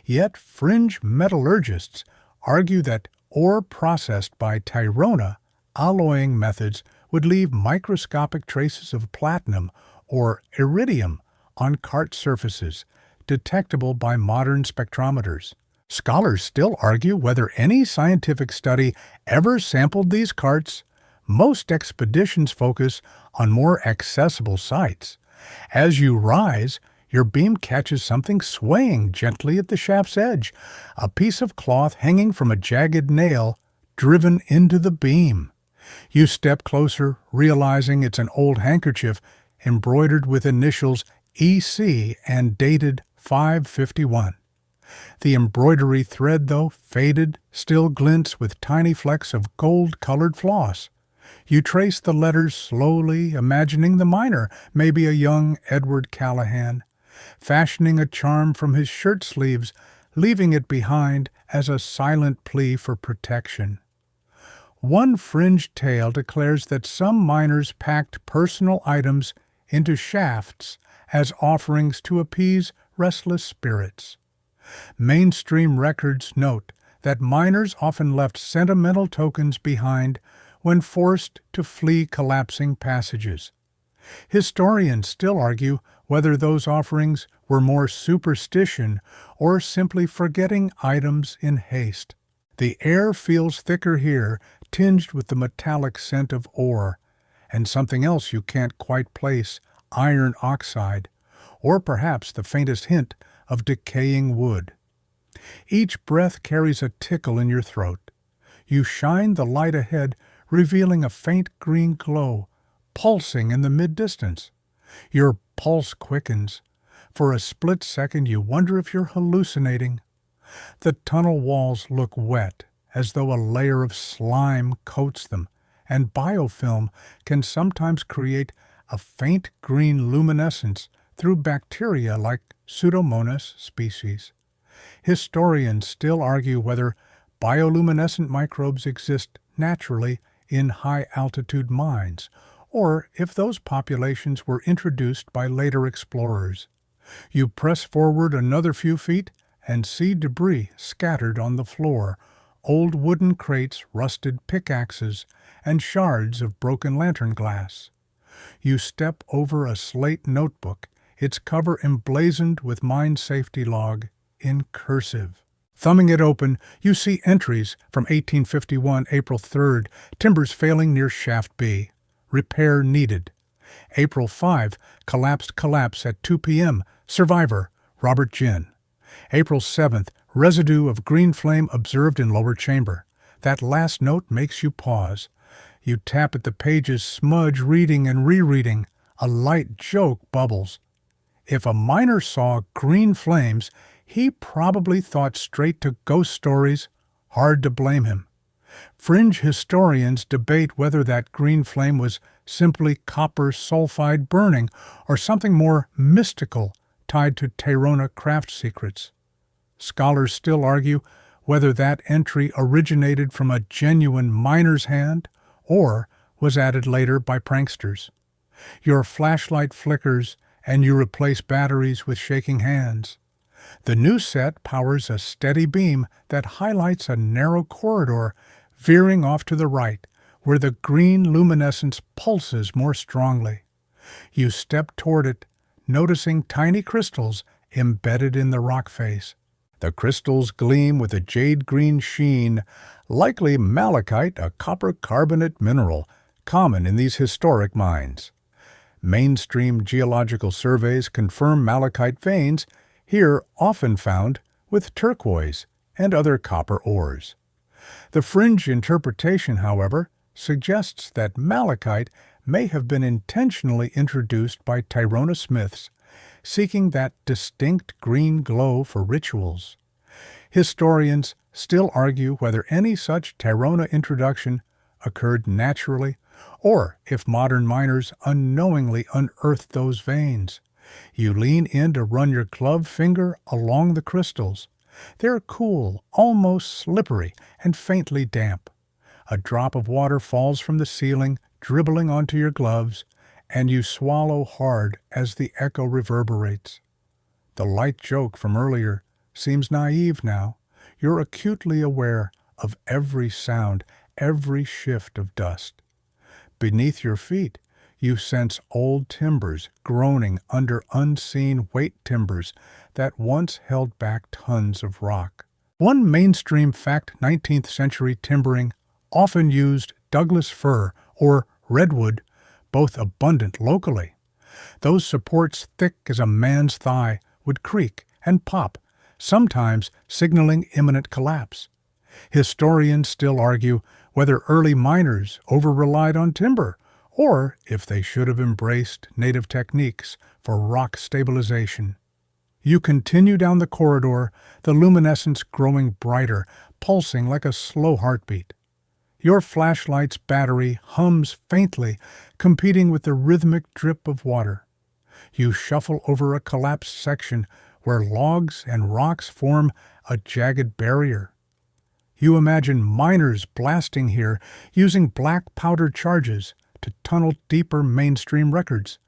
Yet fringe metallurgists argue that ore processed by Tayrona alloying methods would leave microscopic traces of platinum or iridium on cart surfaces, detectable by modern spectrometers. Scholars still argue whether any scientific study ever sampled these carts. Most expeditions focus on more accessible sites. As you rise, your beam catches something swaying gently at the shaft's edge, a piece of cloth hanging from a jagged nail driven into the beam. You step closer, realizing it's an old handkerchief embroidered with initials EC and dated 551. The embroidery thread, though faded, still glints with tiny flecks of gold-colored floss. You trace the letters slowly, imagining the miner, maybe a young Edward Callahan. fashioning a charm from his shirt sleeves, leaving it behind as a silent plea for protection. One fringe tale declares that some miners packed personal items into shafts as offerings to appease restless spirits. Mainstream records note that miners often left sentimental tokens behind when forced to flee collapsing passages. Historians still argue whether those offerings were more superstition or simply forgetting items in haste. The air feels thicker here, tinged with the metallic scent of ore, and something else you can't quite place, iron oxide, or perhaps the faintest hint of decaying wood. Each breath carries a tickle in your throat. You shine the light ahead, revealing a faint green glow, pulsing in the mid-distance. Your pulse quickens. For a split second you wonder if you're hallucinating. The tunnel walls look wet, as though a layer of slime coats them, and biofilm can sometimes create a faint green luminescence through bacteria like Pseudomonas species. Historians still argue whether bioluminescent microbes exist naturally in high-altitude mines, or if those populations were introduced by later explorers. You press forward another few feet and see debris scattered on the floor, old wooden crates, rusted pickaxes, and shards of broken lantern glass. You step over a slate notebook, its cover emblazoned with mine safety log in cursive. Thumbing it open, you see entries from 1851, April 3rd, timbers failing near shaft B. Repair needed. April 5, collapse at 2 p.m. Survivor, Robert Ginn. April 7th, residue of green flame observed in lower chamber. That last note makes you pause. You tap at the pages, smudge reading and rereading. A light joke bubbles. If a miner saw green flames, he probably thought straight to ghost stories. Hard to blame him. Fringe historians debate whether that green flame was simply copper sulfide burning or something more mystical tied to Tayrona craft secrets. Scholars still argue whether that entry originated from a genuine miner's hand or was added later by pranksters. Your flashlight flickers and you replace batteries with shaking hands. The new set powers a steady beam that highlights a narrow corridor veering off to the right, where the green luminescence pulses more strongly. You step toward it, noticing tiny crystals embedded in the rock face. The crystals gleam with a jade-green sheen, likely malachite, a copper carbonate mineral, common in these historic mines. Mainstream geological surveys confirm malachite veins, here often found with turquoise and other copper ores. The fringe interpretation, however, suggests that malachite may have been intentionally introduced by Tayrona smiths, seeking that distinct green glow for rituals. Historians still argue whether any such Tayrona introduction occurred naturally or if modern miners unknowingly unearthed those veins. You lean in to run your gloved finger along the crystals. They're cool, almost slippery, and faintly damp. A drop of water falls from the ceiling, dribbling onto your gloves, and you swallow hard as the echo reverberates. The light joke from earlier seems naive now. You're acutely aware of every sound, every shift of dust. Beneath your feet, you sense old timbers groaning under unseen weight timbers that once held back tons of rock. One mainstream fact 19th century timbering often used Douglas fir or redwood, both abundant locally. Those supports thick as a man's thigh would creak and pop, sometimes signaling imminent collapse. Historians still argue whether early miners over-relied on timber or if they should have embraced native techniques for rock stabilization. You continue down the corridor, the luminescence growing brighter, pulsing like a slow heartbeat. Your flashlight's battery hums faintly, competing with the rhythmic drip of water. You shuffle over a collapsed section where logs and rocks form a jagged barrier. You imagine miners blasting here using black powder charges to tunnel deeper mainstream records.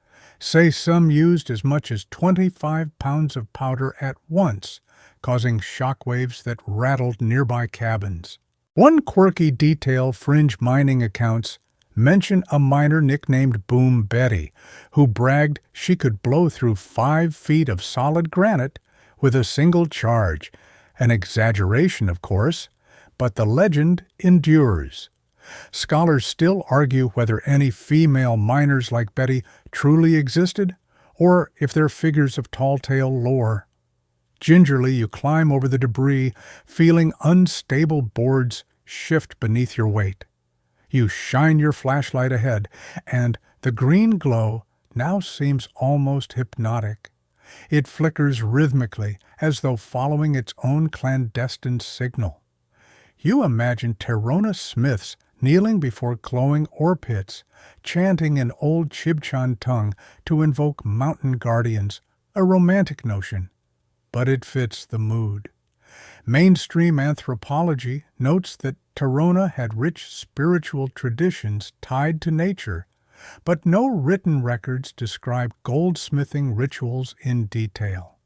Say some used as much as 25 pounds of powder at once, causing shockwaves that rattled nearby cabins. One quirky detail fringe mining accounts mention a miner nicknamed Boom Betty, who bragged she could blow through 5 feet of solid granite with a single charge. An exaggeration, of course, but the legend endures. Scholars still argue whether any female miners like Betty truly existed, or if they're figures of tall-tale lore. Gingerly you climb over the debris, feeling unstable boards shift beneath your weight. You shine your flashlight ahead, and the green glow now seems almost hypnotic. It flickers rhythmically, as though following its own clandestine signal. You imagine Tayrona smiths kneeling before glowing ore pits, chanting in old Chibchan tongue to invoke mountain guardians, a romantic notion, but it fits the mood. Mainstream anthropology notes that Tayrona had rich spiritual traditions tied to nature, but no written records describe goldsmithing rituals in detail.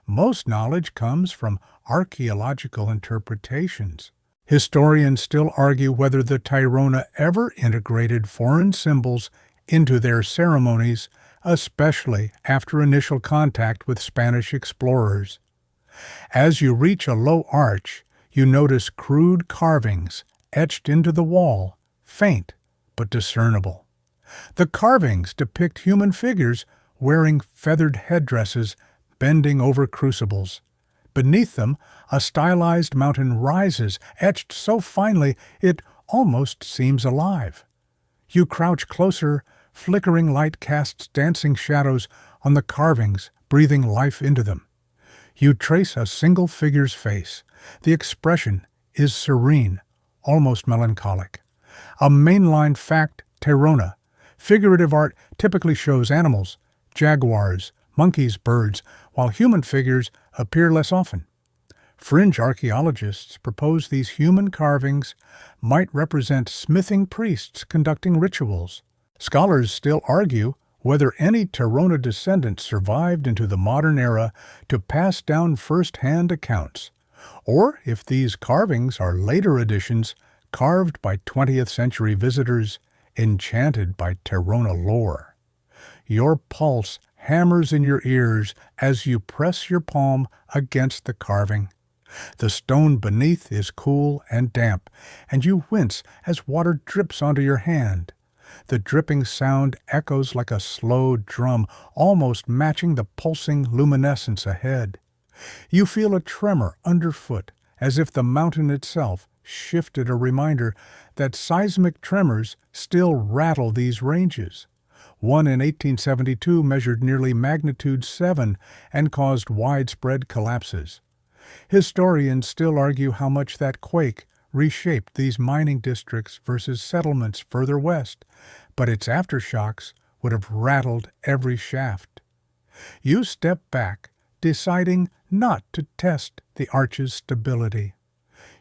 Most knowledge comes from archaeological interpretations. Historians still argue whether the Tayrona ever integrated foreign symbols into their ceremonies, especially after initial contact with Spanish explorers. As you reach a low arch, you notice crude carvings etched into the wall, faint but discernible. The carvings depict human figures wearing feathered headdresses bending over crucibles. Beneath them, a stylized mountain rises, etched so finely it almost seems alive. You crouch closer, flickering light casts dancing shadows on the carvings, breathing life into them. You trace a single figure's face. The expression is serene, almost melancholic. A mainline fact, Tayrona. Figurative art typically shows animals, jaguars, monkeys, birds, while human figures appear less often. Fringe archaeologists propose these human carvings might represent smithing priests conducting rituals. Scholars still argue whether any Tayrona descendants survived into the modern era to pass down first-hand accounts, or if these carvings are later additions carved by 20th century visitors enchanted by Tayrona lore. Your pulse hammers in your ears as you press your palm against the carving. The stone beneath is cool and damp, and you wince as water drips onto your hand. The dripping sound echoes like a slow drum, almost matching the pulsing luminescence ahead. You feel a tremor underfoot, as if the mountain itself shifted, a reminder that seismic tremors still rattle these ranges. One in 1872 measured nearly magnitude 7 and caused widespread collapses. Historians still argue how much that quake reshaped these mining districts versus settlements further west, but its aftershocks would have rattled every shaft. You step back, deciding not to test the arch's stability.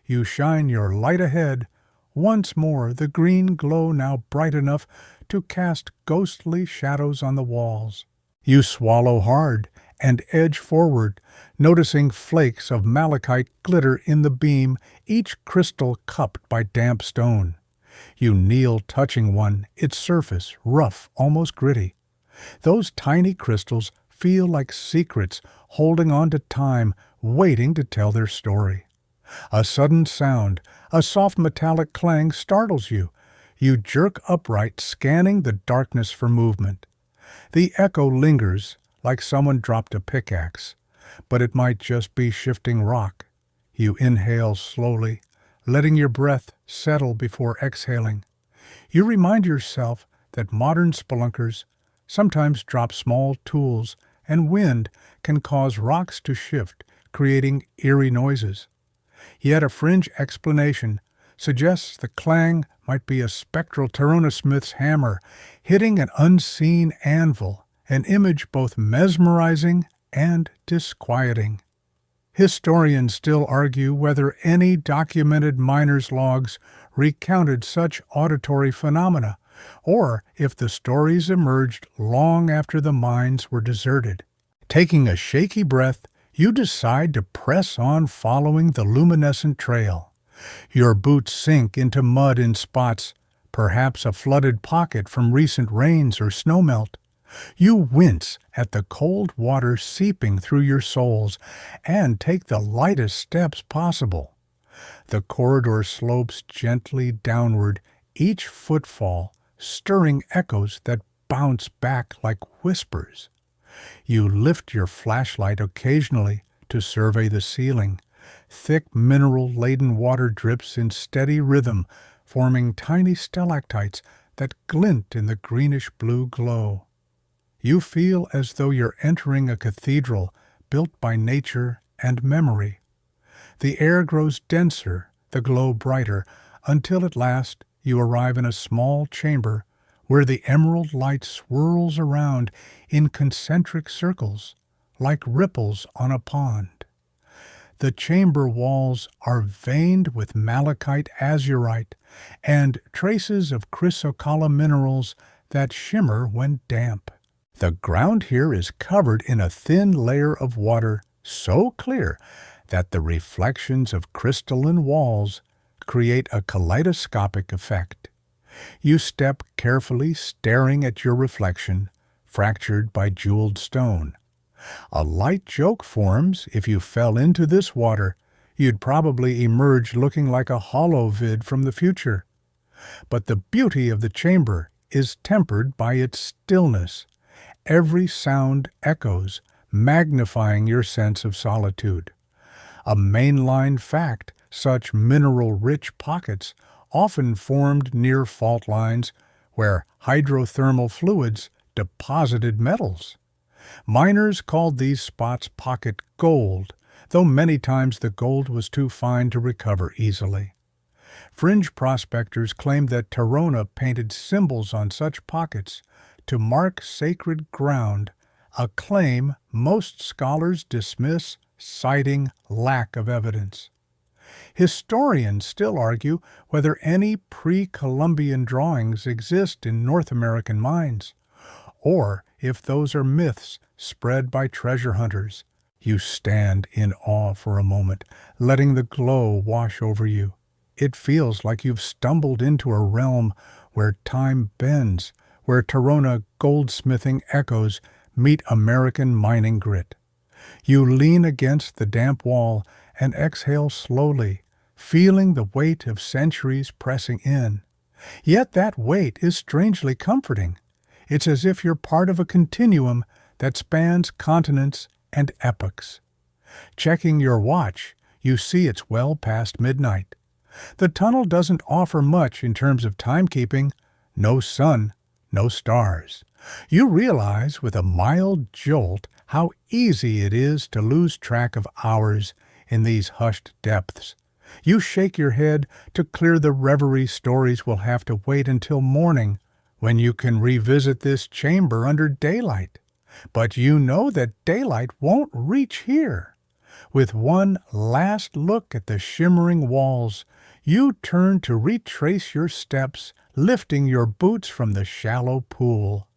You shine your light ahead, once more the green glow now bright enough to cast ghostly shadows on the walls. You swallow hard and edge forward, noticing flakes of malachite glitter in the beam, each crystal cupped by damp stone. You kneel touching one, its surface rough, almost gritty. Those tiny crystals feel like secrets holding on to time, waiting to tell their story. A sudden sound, a soft metallic clang startles you. You jerk upright, scanning the darkness for movement. The echo lingers, like someone dropped a pickaxe, but it might just be shifting rock. You inhale slowly, letting your breath settle before exhaling. You remind yourself that modern spelunkers sometimes drop small tools, and wind can cause rocks to shift, creating eerie noises. Yet a fringe explanation suggests the clang might be a spectral Tayrona smith's hammer hitting an unseen anvil, an image both mesmerizing and disquieting. Historians still argue whether any documented miners' logs recounted such auditory phenomena, or if the stories emerged long after the mines were deserted. Taking a shaky breath, you decide to press on following the luminescent trail. Your boots sink into mud in spots, perhaps a flooded pocket from recent rains or snowmelt. You wince at the cold water seeping through your soles and take the lightest steps possible. The corridor slopes gently downward, each footfall stirring echoes that bounce back like whispers. You lift your flashlight occasionally to survey the ceiling. Thick mineral-laden water drips in steady rhythm, forming tiny stalactites that glint in the greenish-blue glow. You feel as though you're entering a cathedral built by nature and memory. The air grows denser, the glow brighter, until at last you arrive in a small chamber where the emerald light swirls around in concentric circles, like ripples on a pond. The chamber walls are veined with malachite azurite and traces of chrysocolla minerals that shimmer when damp. The ground here is covered in a thin layer of water so clear that the reflections of crystalline walls create a kaleidoscopic effect. You step carefully, staring at your reflection, fractured by jeweled stone. A light joke forms if you fell into this water. You'd probably emerge looking like a holovid from the future. But the beauty of the chamber is tempered by its stillness. Every sound echoes, magnifying your sense of solitude. A mainline fact, such mineral-rich pockets often formed near fault lines where hydrothermal fluids deposited metals. Miners called these spots pocket gold, though many times the gold was too fine to recover easily. Fringe prospectors claimed that Tayrona painted symbols on such pockets to mark sacred ground, a claim most scholars dismiss, citing lack of evidence. Historians still argue whether any pre-Columbian drawings exist in North American mines, or if those are myths spread by treasure hunters. You stand in awe for a moment, letting the glow wash over you. It feels like you've stumbled into a realm where time bends, where Tayrona goldsmithing echoes meet American mining grit. You lean against the damp wall and exhale slowly, feeling the weight of centuries pressing in. Yet that weight is strangely comforting. It's as if you're part of a continuum that spans continents and epochs. Checking your watch, you see it's well past midnight. The tunnel doesn't offer much in terms of timekeeping. No sun, no stars. You realize with a mild jolt how easy it is to lose track of hours in these hushed depths. You shake your head to clear the reverie stories will have to wait until morning, when you can revisit this chamber under daylight. But you know that daylight won't reach here. With one last look at the shimmering walls, you turn to retrace your steps, lifting your boots from the shallow pool.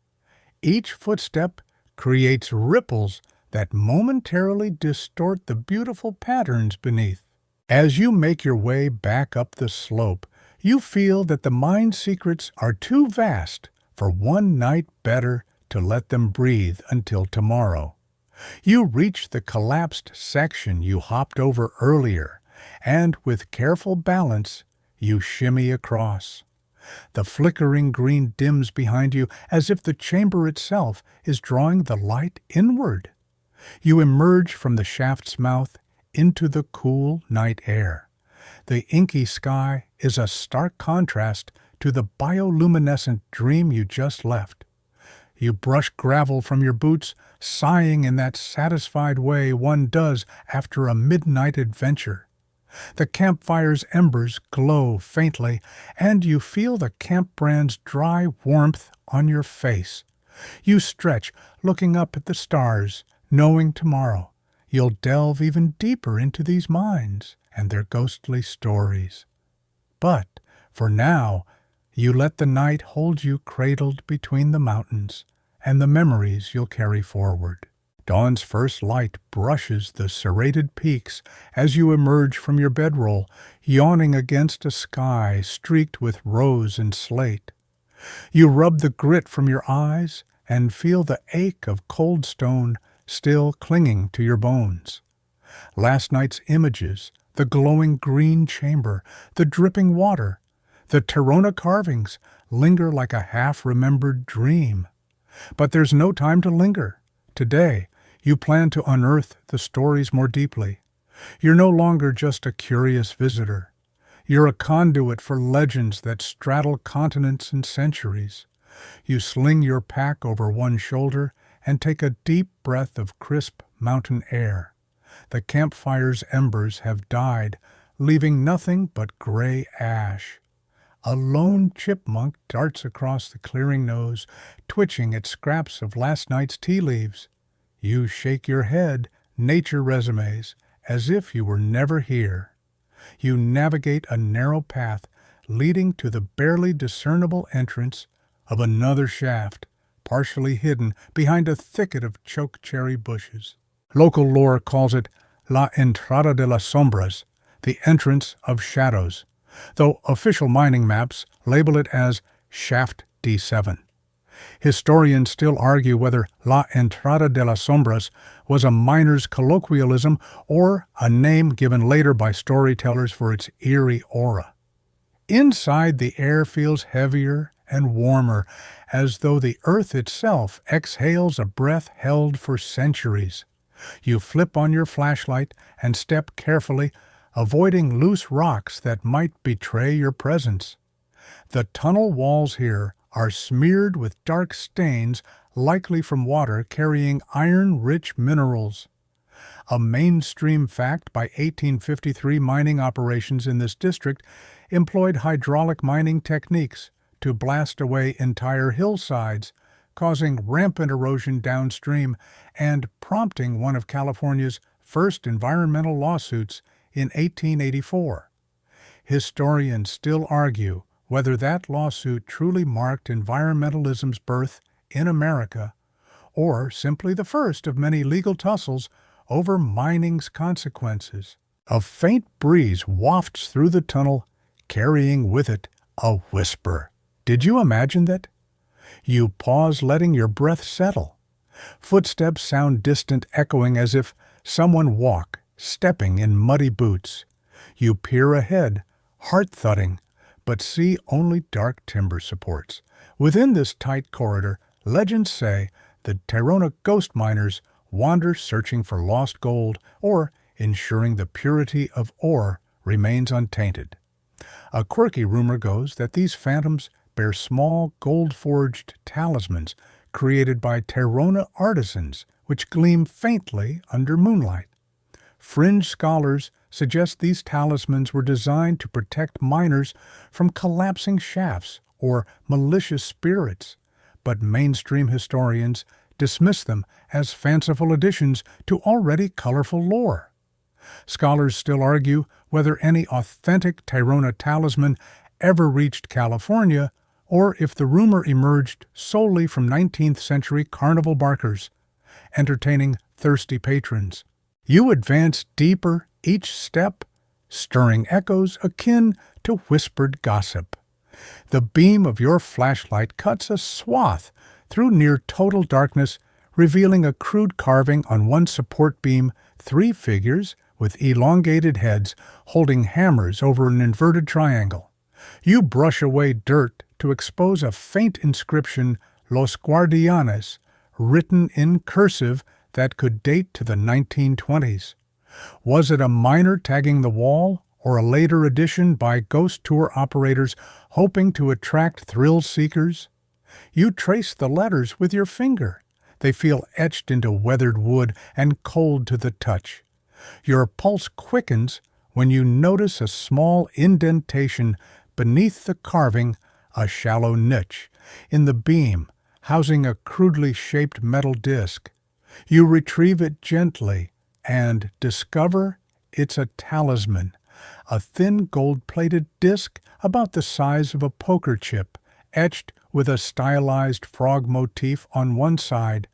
Each footstep creates ripples that momentarily distort the beautiful patterns beneath. As you make your way back up the slope, you feel that the mine's secrets are too vast for one night better to let them breathe until tomorrow. You reach the collapsed section you hopped over earlier, and with careful balance, you shimmy across. The flickering green dims behind you as if the chamber itself is drawing the light inward. You emerge from the shaft's mouth into the cool night air. The inky sky is a stark contrast to the bioluminescent dream you just left. You brush gravel from your boots, sighing in that satisfied way one does after a midnight adventure. The campfire's embers glow faintly, and you feel the campbrand's dry warmth on your face. You stretch, looking up at the stars, knowing tomorrow you'll delve even deeper into these minds and their ghostly stories. But, for now, you let the night hold you cradled between the mountains and the memories you'll carry forward. Dawn's first light brushes the serrated peaks as you emerge from your bedroll, yawning against a sky streaked with rose and slate. You rub the grit from your eyes and feel the ache of cold stone still clinging to your bones. Last night's images, the glowing green chamber, the dripping water, the Tayrona carvings linger like a half-remembered dream. But there's no time to linger. Today, you plan to unearth the stories more deeply. You're no longer just a curious visitor. You're a conduit for legends that straddle continents and centuries. You sling your pack over one shoulder and take a deep breath of crisp mountain air. The campfire's embers have died, leaving nothing but gray ash. A lone chipmunk darts across the clearing nose, twitching at scraps of last night's tea leaves. You shake your head, nature resumes, as if you were never here. You navigate a narrow path leading to the barely discernible entrance of another shaft, partially hidden behind a thicket of chokecherry bushes. Local lore calls it La Entrada de las Sombras, the entrance of shadows, though official mining maps label it as Shaft D7. Historians still argue whether La Entrada de las Sombras was a miner's colloquialism or a name given later by storytellers for its eerie aura. Inside, the air feels heavier and warmer, as though the earth itself exhales a breath held for centuries. You flip on your flashlight and step carefully, avoiding loose rocks that might betray your presence. The tunnel walls here are smeared with dark stains, likely from water carrying iron-rich minerals. A mainstream fact by 1853 mining operations in this district employed hydraulic mining techniques to blast away entire hillsides, causing rampant erosion downstream and prompting one of California's first environmental lawsuits in 1884. Historians still argue whether that lawsuit truly marked environmentalism's birth in America, or simply the first of many legal tussles over mining's consequences. A faint breeze wafts through the tunnel, carrying with it a whisper. Did you imagine that? You pause, letting your breath settle. Footsteps sound distant, echoing as if someone stepping in muddy boots. You peer ahead, heart-thudding, but see only dark timber supports. Within this tight corridor, legends say the Tayrona ghost miners wander searching for lost gold or ensuring the purity of ore remains untainted. A quirky rumor goes that these phantoms bear small gold-forged talismans created by Tayrona artisans, which gleam faintly under moonlight. Fringe scholars suggest these talismans were designed to protect miners from collapsing shafts or malicious spirits, but mainstream historians dismiss them as fanciful additions to already colorful lore. Scholars still argue whether any authentic Tayrona talisman ever reached California, or if the rumor emerged solely from 19th century carnival barkers, entertaining thirsty patrons. You advance deeper each step, stirring echoes akin to whispered gossip. The beam of your flashlight cuts a swath through near total darkness, revealing a crude carving on one support beam, 3 figures with elongated heads holding hammers over an inverted triangle. You brush away dirt to expose a faint inscription, Los Guardianes, written in cursive that could date to the 1920s. Was it a miner tagging the wall, or a later addition by ghost tour operators hoping to attract thrill-seekers? You trace the letters with your finger. They feel etched into weathered wood and cold to the touch. Your pulse quickens when you notice a small indentation beneath the carving, a shallow niche. In the beam, housing a crudely shaped metal disc. You retrieve it gently and discover it's a talisman, a thin gold-plated disc about the size of a poker chip, etched with a stylized frog motif on one side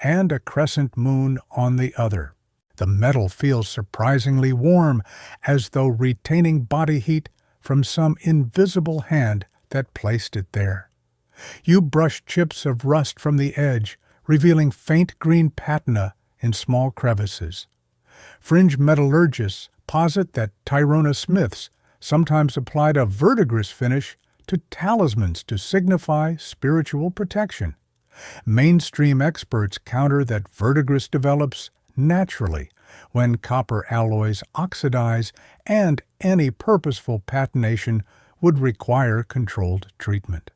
and a crescent moon on the other. The metal feels surprisingly warm, as though retaining body heat from some invisible hand that placed it there. You brush chips of rust from the edge, revealing faint green patina in small crevices. Fringe metallurgists posit that Tayrona smiths sometimes applied a verdigris finish to talismans to signify spiritual protection. Mainstream experts counter that verdigris develops naturally when copper alloys oxidize, and any purposeful patination would require controlled treatment.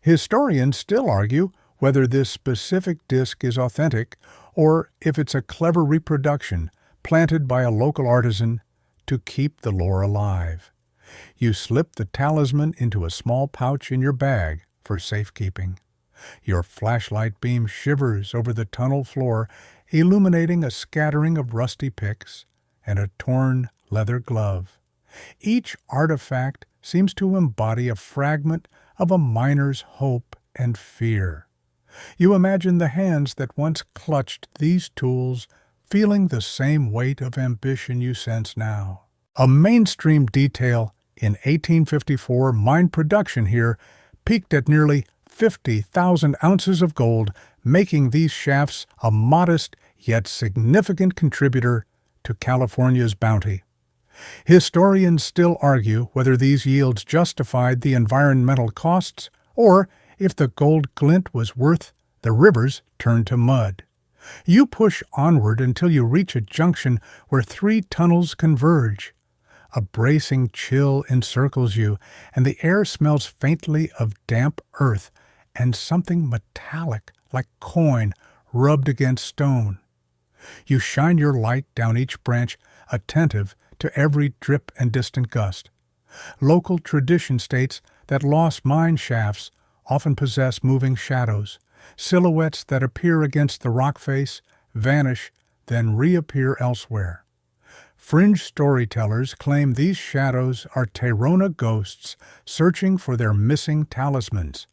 Historians still argue whether this specific disc is authentic or if it's a clever reproduction planted by a local artisan to keep the lore alive. You slip the talisman into a small pouch in your bag for safekeeping. Your flashlight beam shivers over the tunnel floor, illuminating a scattering of rusty picks and a torn leather glove. Each artifact seems to embody a fragment of a miner's hope and fear. You imagine the hands that once clutched these tools feeling the same weight of ambition you sense now. A mainstream detail in 1854 mine production here peaked at nearly 50,000 ounces of gold, making these shafts a modest yet significant contributor to California's bounty. Historians still argue whether these yields justified the environmental costs or if the gold glint was worth the rivers turned to mud. You push onward until you reach a junction where 3 tunnels converge. A bracing chill encircles you, and the air smells faintly of damp earth and something metallic like coin rubbed against stone. You shine your light down each branch, attentive to every drip and distant gust. Local tradition states that lost mine shafts often possess moving shadows, silhouettes that appear against the rock face, vanish, then reappear elsewhere. Fringe storytellers claim these shadows are Tayrona ghosts searching for their missing talismans,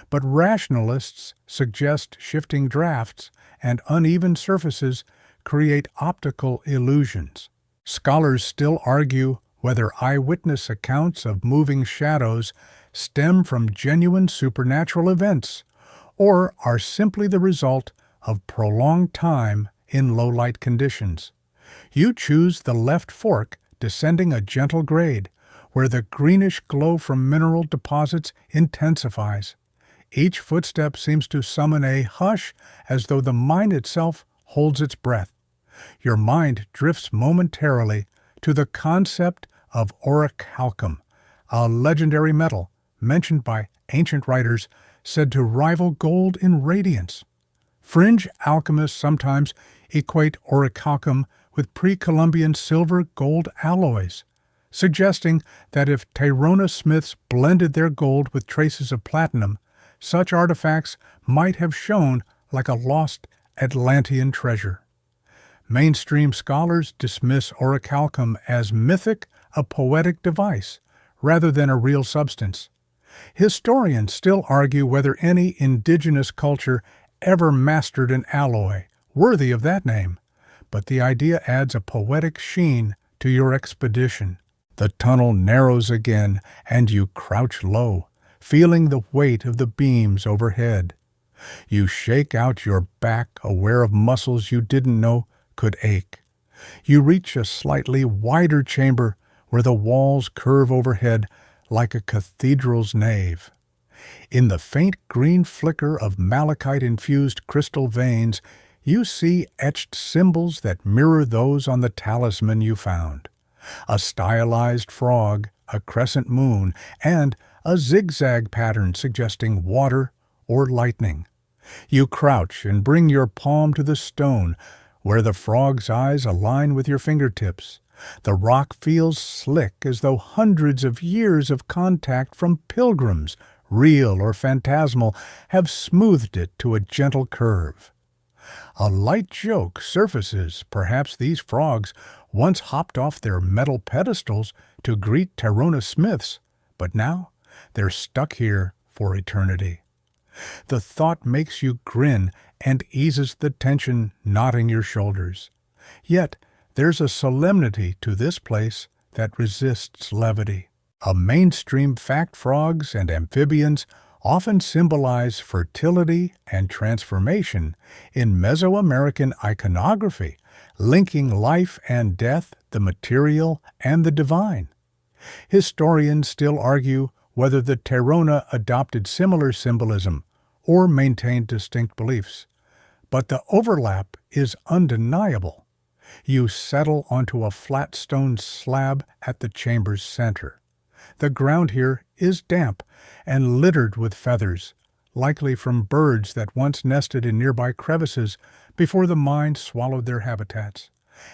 but rationalists suggest shifting drafts and uneven surfaces create optical illusions. Scholars still argue whether eyewitness accounts of moving shadows stem from genuine supernatural events or are simply the result of prolonged time in low-light conditions. You choose the left fork, descending a gentle grade, where the greenish glow from mineral deposits intensifies. Each footstep seems to summon a hush, as though the mine itself holds its breath. Your mind drifts momentarily to the concept of orichalcum, a legendary metal mentioned by ancient writers said to rival gold in radiance. Fringe alchemists sometimes equate orichalcum with pre-Columbian silver-gold alloys, suggesting that if Tayrona smiths blended their gold with traces of platinum, such artifacts might have shone like a lost Atlantean treasure. Mainstream scholars dismiss orichalcum as mythic, a poetic device, rather than a real substance. Historians still argue whether any indigenous culture ever mastered an alloy worthy of that name, but the idea adds a poetic sheen to your expedition. The tunnel narrows again, and you crouch low, feeling the weight of the beams overhead. You shake out your back, aware of muscles you didn't know could ache. You reach a slightly wider chamber where the walls curve overhead like a cathedral's nave. In the faint green flicker of malachite-infused crystal veins, you see etched symbols that mirror those on the talisman you found. A stylized frog, a crescent moon, and a zigzag pattern suggesting water or lightning. You crouch and bring your palm to the stone, where the frog's eyes align with your fingertips. The rock feels slick, as though hundreds of years of contact from pilgrims real or phantasmal, have smoothed it to a gentle curve. A light joke surfaces. Perhaps these frogs once hopped off their metal pedestals to greet Tayrona smiths, but now they're stuck here for eternity. The thought makes you grin and eases the tension knotting your shoulders. Yet there's a solemnity to this place that resists levity. A mainstream fact, frogs and amphibians often symbolize fertility and transformation in Mesoamerican iconography, linking life and death, the material and the divine. Historians still argue whether the Tayrona adopted similar symbolism or maintained distinct beliefs, but the overlap is undeniable. You settle onto a flat stone slab at the chamber's center. The ground here is damp and littered with feathers, likely from birds that once nested in nearby crevices before the mine swallowed their habitats.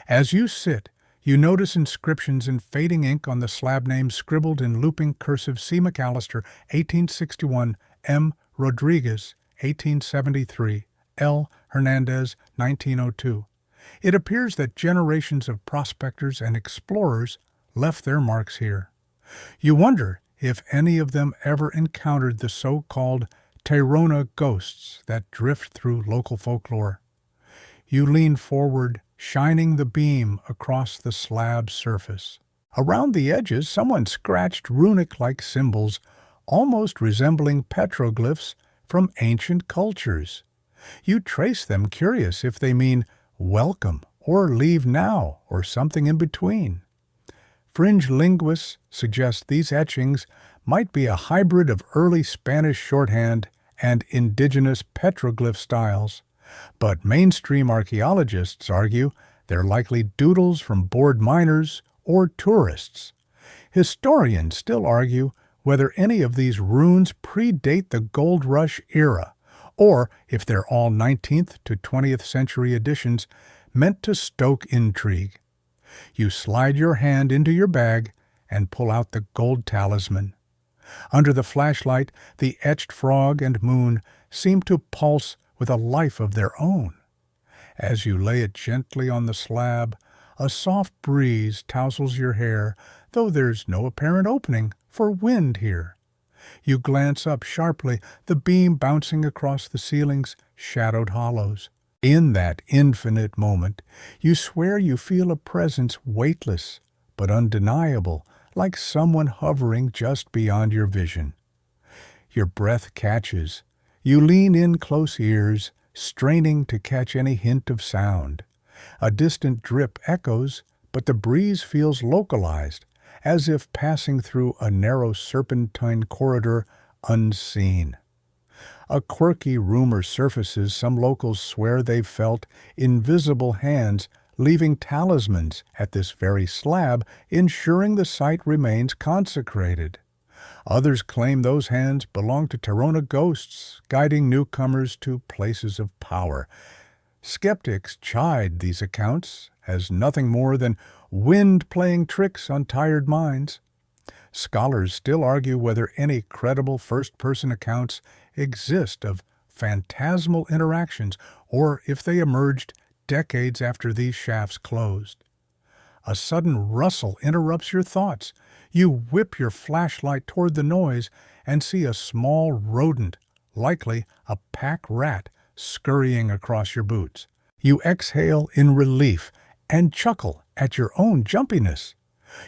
As you sit, you notice inscriptions in fading ink on the slab names scribbled in looping cursive: C. McAllister, 1861, M. Rodriguez, 1873, L. Hernandez, 1902. It appears that generations of prospectors and explorers left their marks here. You wonder if any of them ever encountered the so-called Tayrona ghosts that drift through local folklore. You lean forward, shining the beam across the slab surface. Around the edges, someone scratched runic-like symbols, almost resembling petroglyphs from ancient cultures. You trace them, curious if they mean welcome or leave now or something in between. Fringe linguists suggest these etchings might be a hybrid of early Spanish shorthand and indigenous petroglyph styles, but mainstream archaeologists argue they're likely doodles from bored miners or tourists. Historians still argue whether any of these runes predate the Gold Rush era, or if they're all 19th to 20th century additions meant to stoke intrigue. You slide your hand into your bag and pull out the gold talisman. Under the flashlight, the etched frog and moon seem to pulse with a life of their own. As you lay it gently on the slab, a soft breeze tousles your hair, though there's no apparent opening for wind here. You glance up sharply, the beam bouncing across the ceiling's shadowed hollows. In that infinite moment, you swear you feel a presence weightless but undeniable, like someone hovering just beyond your vision. Your breath catches. You lean in close ears, straining to catch any hint of sound. A distant drip echoes, but the breeze feels localized, as if passing through a narrow serpentine corridor unseen. A quirky rumor surfaces. Some locals swear they've felt invisible hands leaving talismans at this very slab, ensuring the site remains consecrated. Others claim those hands belong to Tayrona ghosts, guiding newcomers to places of power. Skeptics chide these accounts as nothing more than wind playing tricks on tired minds. Scholars still argue whether any credible first-person accounts exist of phantasmal interactions or if they emerged decades after these shafts closed. A sudden rustle interrupts your thoughts. You whip your flashlight toward the noise and see a small rodent, likely a pack rat, scurrying across your boots. You exhale in relief and chuckle at your own jumpiness.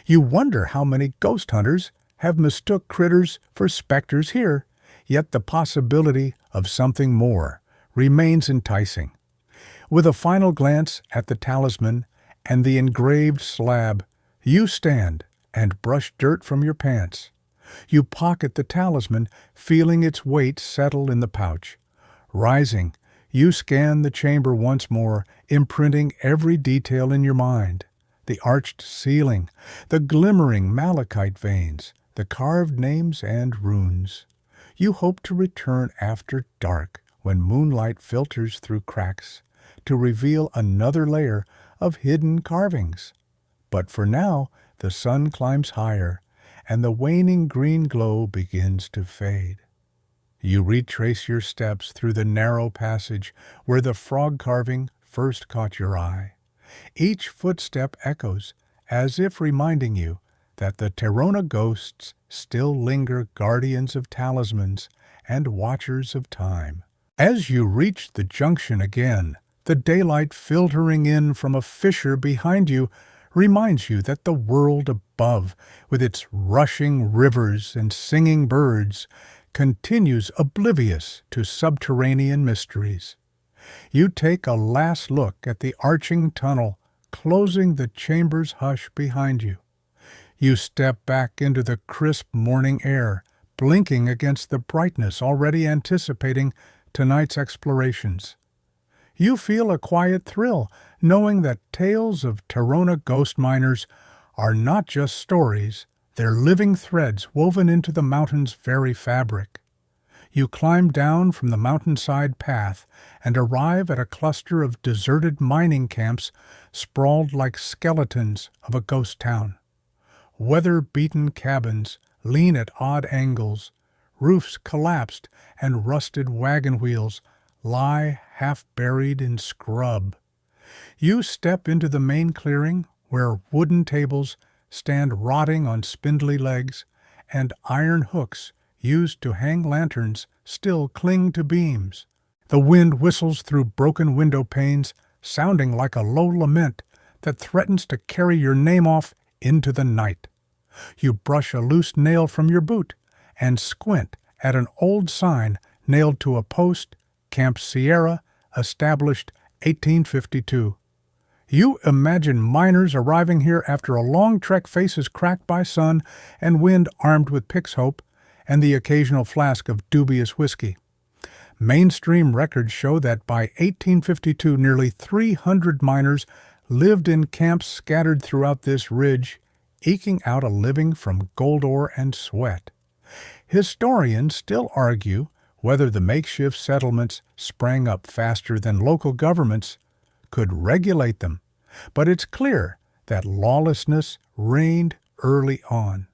You wonder how many ghost hunters have mistook critters for specters here, yet the possibility of something more remains enticing. With a final glance at the talisman and the engraved slab, you stand and brush dirt from your pants. You pocket the talisman, feeling its weight settle in the pouch. Rising, you scan the chamber once more, imprinting every detail in your mind. The arched ceiling, the glimmering malachite veins, the carved names and runes. You hope to return after dark, when moonlight filters through cracks, to reveal another layer of hidden carvings. But for now, the sun climbs higher, and the waning green glow begins to fade. You retrace your steps through the narrow passage where the frog carving first caught your eye. Each footstep echoes, as if reminding you that the Tayrona ghosts still linger, guardians of talismans and watchers of time. As you reach the junction again, the daylight filtering in from a fissure behind you reminds you that the world above, with its rushing rivers and singing birds, continues oblivious to subterranean mysteries. You take a last look at the arching tunnel, closing the chamber's hush behind you. You step back into the crisp morning air, blinking against the brightness already anticipating tonight's explorations. You feel a quiet thrill, knowing that tales of Tayrona ghost miners are not just stories, they're living threads woven into the mountain's very fabric. You climb down from the mountainside path and arrive at a cluster of deserted mining camps sprawled like skeletons of a ghost town. Weather-beaten cabins lean at odd angles, roofs collapsed and rusted wagon wheels lie half-buried in scrub. You step into the main clearing where wooden tables stand rotting on spindly legs and iron hooks used to hang lanterns still cling to beams. The wind whistles through broken window panes, sounding like a low lament that threatens to carry your name off into the night. You brush a loose nail from your boot and squint at an old sign nailed to a post, Camp Sierra, established 1852. You imagine miners arriving here after a long trek, faces cracked by sun and wind, armed with Pick's Hope and the occasional flask of dubious whiskey. Mainstream records show that by 1852 nearly 300 miners lived in camps scattered throughout this ridge, eking out a living from gold ore and sweat. Historians still argue whether the makeshift settlements sprang up faster than local governments could regulate them, but it's clear that lawlessness reigned early on.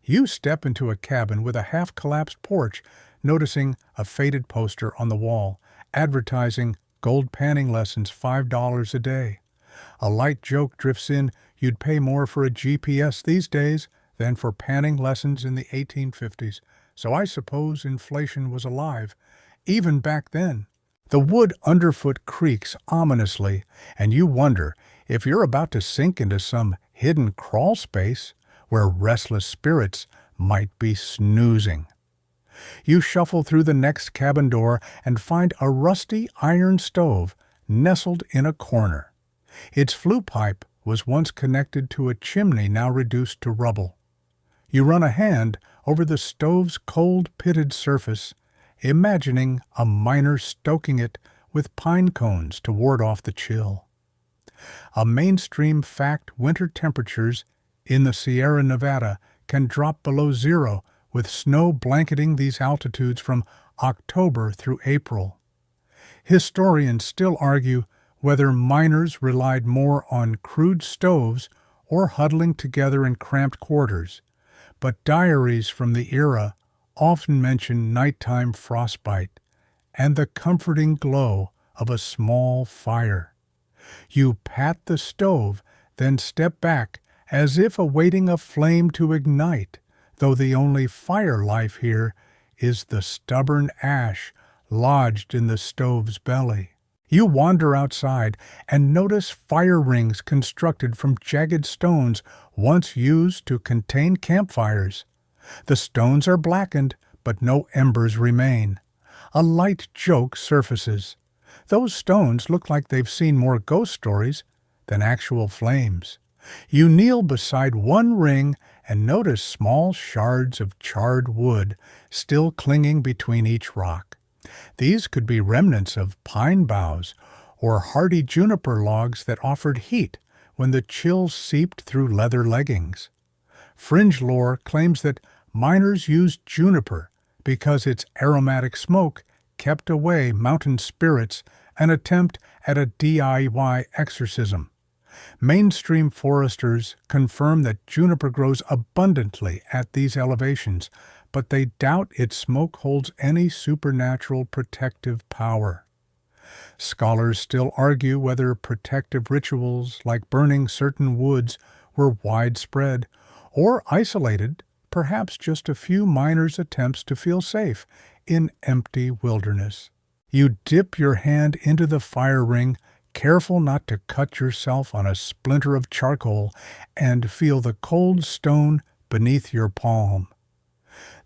You step into a cabin with a half-collapsed porch, noticing a faded poster on the wall advertising gold panning lessons $5 a day. A light joke drifts in, you'd pay more for a GPS these days than for panning lessons in the 1850s, so I suppose inflation was alive, even back then. The wood underfoot creaks ominously, and you wonder if you're about to sink into some hidden crawl space where restless spirits might be snoozing. You shuffle through the next cabin door and find a rusty iron stove nestled in a corner. Its flue pipe was once connected to a chimney now reduced to rubble. You run a hand over the stove's cold, pitted surface, imagining a miner stoking it with pine cones to ward off the chill. A mainstream fact: winter temperatures in the Sierra Nevada can drop below zero, with snow blanketing these altitudes from October through April. Historians still argue whether miners relied more on crude stoves or huddling together in cramped quarters, but diaries from the era often mention nighttime frostbite and the comforting glow of a small fire. You pat the stove, then step back as if awaiting a flame to ignite, though the only fire life here is the stubborn ash lodged in the stove's belly. You wander outside and notice fire rings constructed from jagged stones once used to contain campfires. The stones are blackened, but no embers remain. A light joke surfaces. Those stones look like they've seen more ghost stories than actual flames. You kneel beside one ring and notice small shards of charred wood still clinging between each rock. These could be remnants of pine boughs or hardy juniper logs that offered heat when the chill seeped through leather leggings. Fringe lore claims that miners used juniper because its aromatic smoke kept away mountain spirits, an attempt at a DIY exorcism. Mainstream foresters confirm that juniper grows abundantly at these elevations, but they doubt its smoke holds any supernatural protective power. Scholars still argue whether protective rituals like burning certain woods were widespread or isolated, perhaps just a few miners' attempts to feel safe in empty wilderness. You dip your hand into the fire ring, careful not to cut yourself on a splinter of charcoal, and feel the cold stone beneath your palm.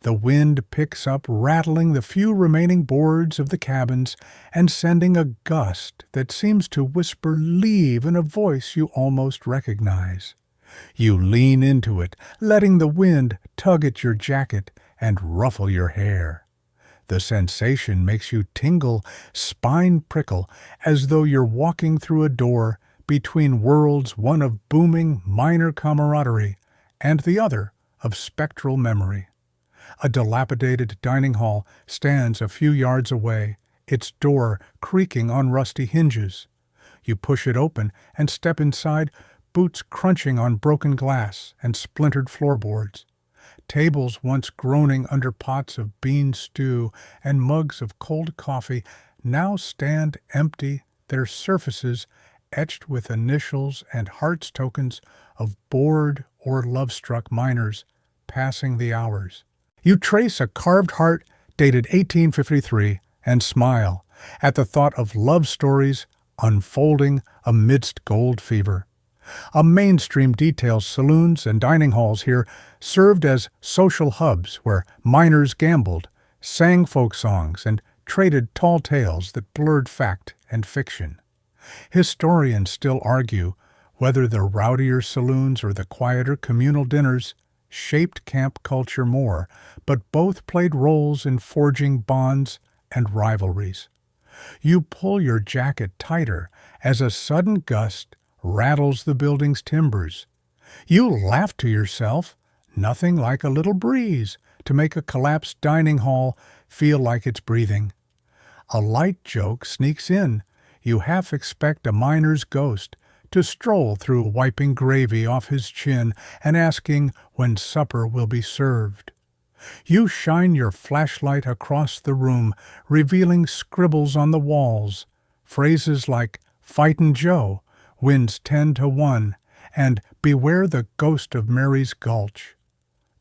The wind picks up, rattling the few remaining boards of the cabins and sending a gust that seems to whisper "leave" in a voice you almost recognize. You lean into it, letting the wind tug at your jacket and ruffle your hair. The sensation makes you tingle, spine prickle, as though you're walking through a door between worlds, one of booming minor camaraderie and the other of spectral memory. A dilapidated dining hall stands a few yards away, its door creaking on rusty hinges. You push it open and step inside, boots crunching on broken glass and splintered floorboards. Tables once groaning under pots of bean stew and mugs of cold coffee now stand empty, their surfaces etched with initials and hearts tokens of bored or love-struck miners passing the hours. You trace a carved heart dated 1853 and smile at the thought of love stories unfolding amidst gold fever. A mainstream details saloons and dining halls here served as social hubs where miners gambled, sang folk songs, and traded tall tales that blurred fact and fiction. Historians still argue whether the rowdier saloons or the quieter communal dinners shaped camp culture more, but both played roles in forging bonds and rivalries. You pull your jacket tighter as a sudden gust rattles the building's timbers. You laugh to yourself, nothing like a little breeze to make a collapsed dining hall feel like it's breathing. A light joke sneaks in. You half expect a miner's ghost to stroll through wiping gravy off his chin and asking when supper will be served. You shine your flashlight across the room, revealing scribbles on the walls, phrases like "Fightin' Joe," "Wins 10-1," and "Beware the ghost of Mary's Gulch."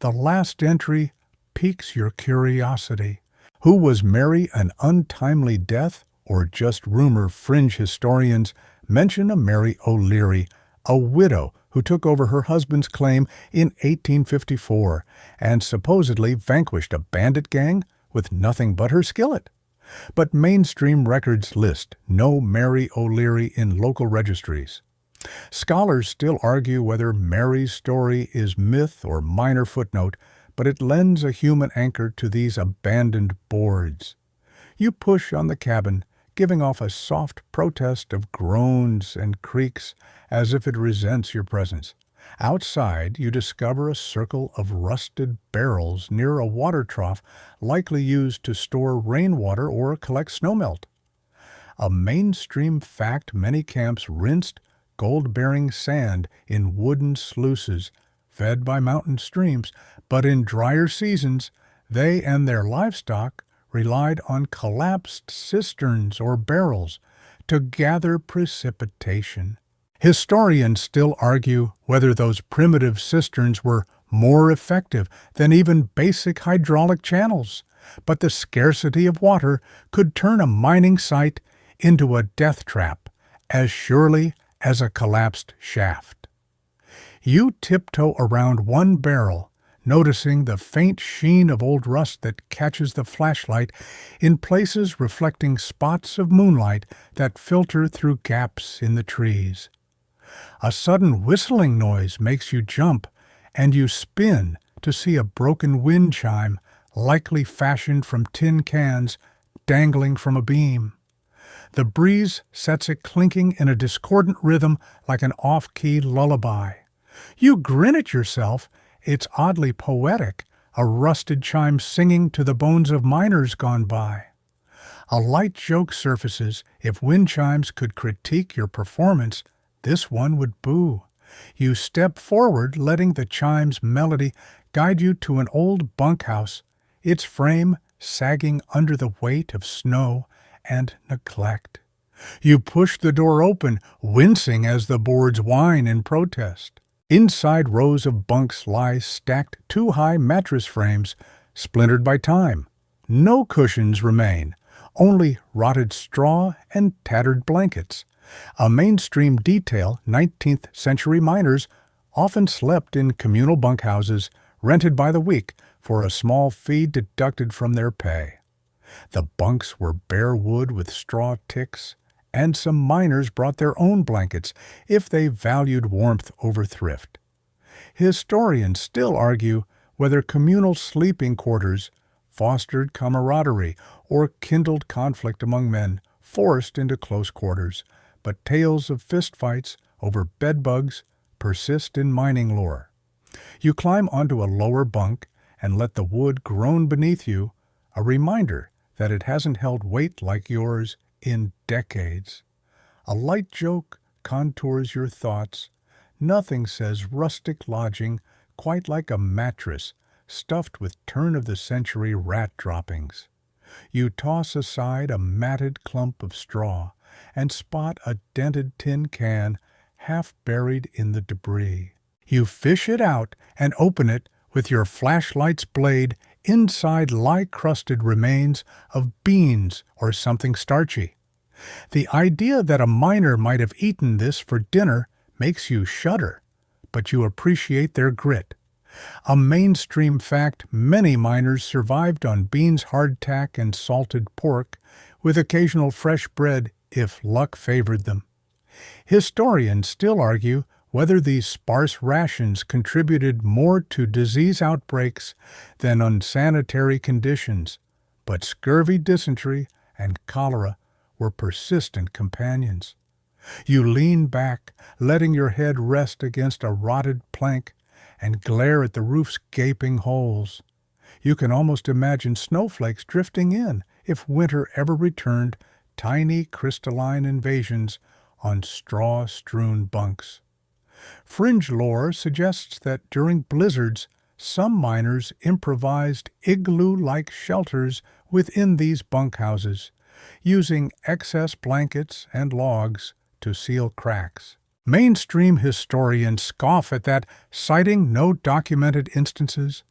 The last entry piques your curiosity. Who was Mary, an untimely death, or just rumor? Fringe historians mention a Mary O'Leary, a widow who took over her husband's claim in 1854 and supposedly vanquished a bandit gang with nothing but her skillet. But mainstream records list no Mary O'Leary in local registries. Scholars still argue whether Mary's story is myth or minor footnote, but it lends a human anchor to these abandoned boards. You push on the cabin, giving off a soft protest of groans and creaks as if it resents your presence. Outside, you discover a circle of rusted barrels near a water trough likely used to store rainwater or collect snowmelt. A mainstream fact: many camps rinsed gold-bearing sand in wooden sluices fed by mountain streams, but in drier seasons, they and their livestock relied on collapsed cisterns or barrels to gather precipitation. Historians still argue whether those primitive cisterns were more effective than even basic hydraulic channels, but the scarcity of water could turn a mining site into a death trap as surely as a collapsed shaft. You tiptoe around one barrel, noticing the faint sheen of old rust that catches the flashlight in places reflecting spots of moonlight that filter through gaps in the trees. A sudden whistling noise makes you jump, and you spin to see a broken wind chime, likely fashioned from tin cans, dangling from a beam. The breeze sets it clinking in a discordant rhythm like an off-key lullaby. You grin at yourself. It's oddly poetic, a rusted chime singing to the bones of miners gone by. A light joke surfaces. If wind chimes could critique your performance, this one would boo. You step forward, letting the chime's melody guide you to an old bunkhouse its frame sagging under the weight of snow and neglect. You push the door open, wincing as the boards whine in protest. Inside rows of bunks lie stacked too-high mattress frames, splintered by time. No cushions remain, only rotted straw and tattered blankets. A mainstream detail 19th century miners often slept in communal bunkhouses rented by the week for a small fee deducted from their pay. The bunks were bare wood with straw ticks, and some miners brought their own blankets if they valued warmth over thrift. Historians still argue whether communal sleeping quarters fostered camaraderie or kindled conflict among men forced into close quarters, but tales of fistfights over bedbugs persist in mining lore. You climb onto a lower bunk and let the wood groan beneath you, a reminder that it hasn't held weight like yours in decades. A light joke contours your thoughts. Nothing says rustic lodging quite like a mattress stuffed with turn-of-the-century rat droppings. You toss aside a matted clump of straw and spot a dented tin can half buried in the debris. You fish it out and open it with your flashlight's blade. Inside lie crusted remains of beans or something starchy. The idea that a miner might have eaten this for dinner makes you shudder, but you appreciate their grit. A mainstream fact, many miners survived on beans, hardtack, and salted pork, with occasional fresh bread if luck favored them. Historians still argue whether these sparse rations contributed more to disease outbreaks than unsanitary conditions, but scurvy, dysentery, and cholera were persistent companions. You lean back, letting your head rest against a rotted plank, and glare at the roof's gaping holes. You can almost imagine snowflakes drifting in if winter ever returned, tiny crystalline invasions on straw-strewn bunks. Fringe lore suggests that during blizzards, some miners improvised igloo-like shelters within these bunkhouses, using excess blankets and logs to seal cracks. Mainstream historians scoff at that, citing no documented instances.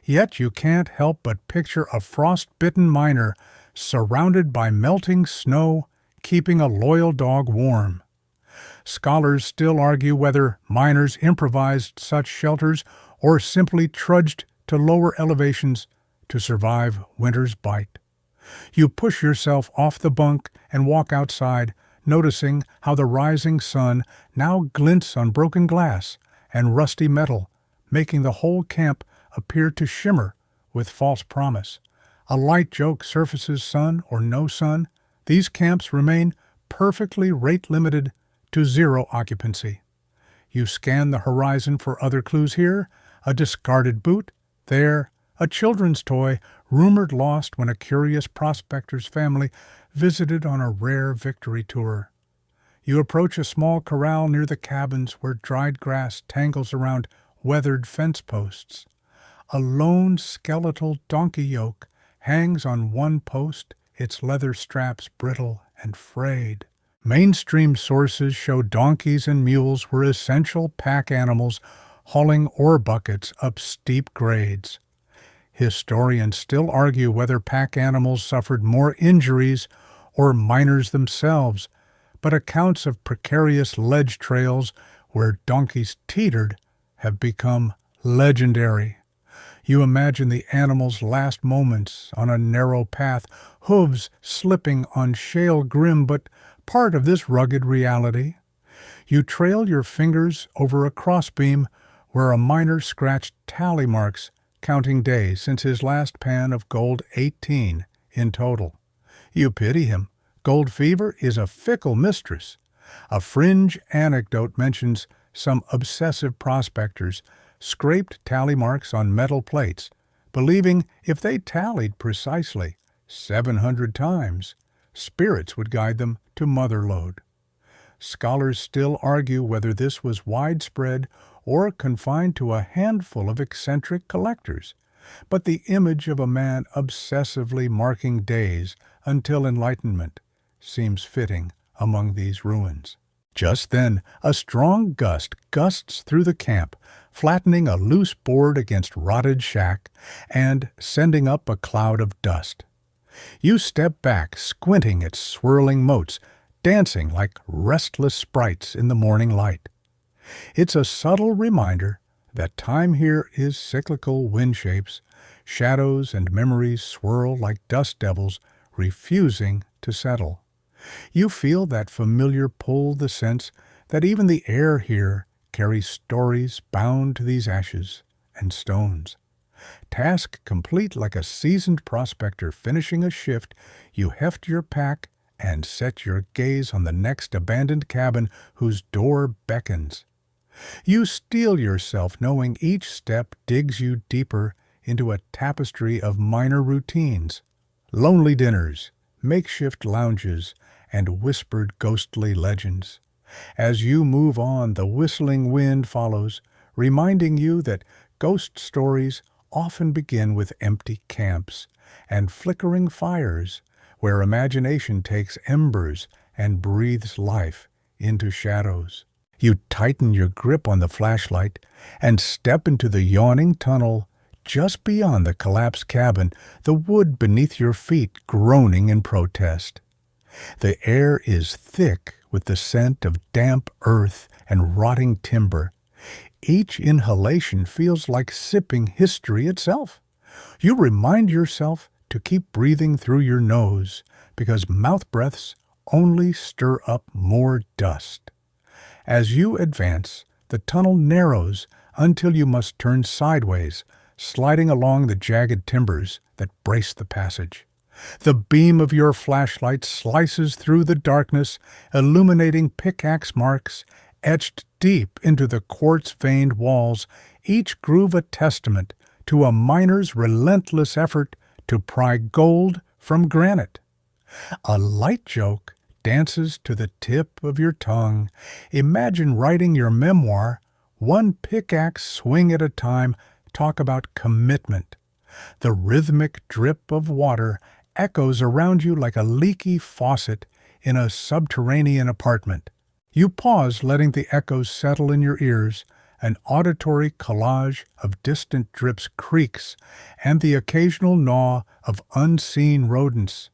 Yet you can't help but picture a frost-bitten miner surrounded by melting snow, keeping a loyal dog warm. Scholars still argue whether miners improvised such shelters or simply trudged to lower elevations to survive winter's bite. You push yourself off the bunk and walk outside, noticing how the rising sun now glints on broken glass and rusty metal, making the whole camp appear to shimmer with false promise. A light joke surfaces, sun or no sun. These camps remain perfectly rate-limited to zero occupancy. You scan the horizon for other clues here, a discarded boot, there, a children's toy rumored lost when a curious prospector's family visited on a rare victory tour. You approach a small corral near the cabins where dried grass tangles around weathered fence posts. A lone skeletal donkey yoke hangs on one post, its leather straps brittle and frayed. Mainstream sources show donkeys and mules were essential pack animals hauling ore buckets up steep grades. Historians still argue whether pack animals suffered more injuries or miners themselves, but accounts of precarious ledge trails where donkeys teetered have become legendary. You imagine the animal's last moments on a narrow path, hooves slipping on shale grim, but part of this rugged reality. You trail your fingers over a crossbeam where a miner scratched tally marks, counting days since his last pan of gold, 18 in total. You pity him. Gold fever is a fickle mistress. A fringe anecdote mentions some obsessive prospectors scraped tally marks on metal plates, believing if they tallied precisely 700 times, spirits would guide them to motherlode. Scholars still argue whether this was widespread or confined to a handful of eccentric collectors. but the image of a man obsessively marking days until enlightenment seems fitting among these ruins. Just then, a strong gust gusts through the camp, flattening a loose board against rotted shack and sending up a cloud of dust. You step back, squinting at swirling motes, dancing like restless sprites in the morning light. It's a subtle reminder that time here is cyclical wind shapes, shadows and memories swirl like dust devils, refusing to settle. You feel that familiar pull, the sense that even the air here carries stories bound to these ashes and stones. Task complete, like a seasoned prospector finishing a shift, you heft your pack and set your gaze on the next abandoned cabin whose door beckons. You steel yourself knowing each step digs you deeper into a tapestry of minor routines, lonely dinners, makeshift lounges, and whispered ghostly legends. As you move on, the whistling wind follows, reminding you that ghost stories often begin with empty camps and flickering fires, where imagination takes embers and breathes life into shadows. You tighten your grip on the flashlight and step into the yawning tunnel just beyond the collapsed cabin, the wood beneath your feet groaning in protest. The air is thick with the scent of damp earth and rotting timber. Each inhalation feels like sipping history itself. You remind yourself to keep breathing through your nose, because mouth breaths only stir up more dust. As you advance, the tunnel narrows until you must turn sideways, sliding along the jagged timbers that brace the passage. The beam of your flashlight slices through the darkness, illuminating pickaxe marks etched deep into the quartz-veined walls, each groove a testament to a miner's relentless effort to pry gold from granite. A light joke dances to the tip of your tongue. Imagine writing your memoir, one pickaxe swing at a time. Talk about commitment. The rhythmic drip of water echoes around you like a leaky faucet in a subterranean apartment. You pause, letting the echoes settle in your ears. An auditory collage of distant drips creaks, and the occasional gnaw of unseen rodents.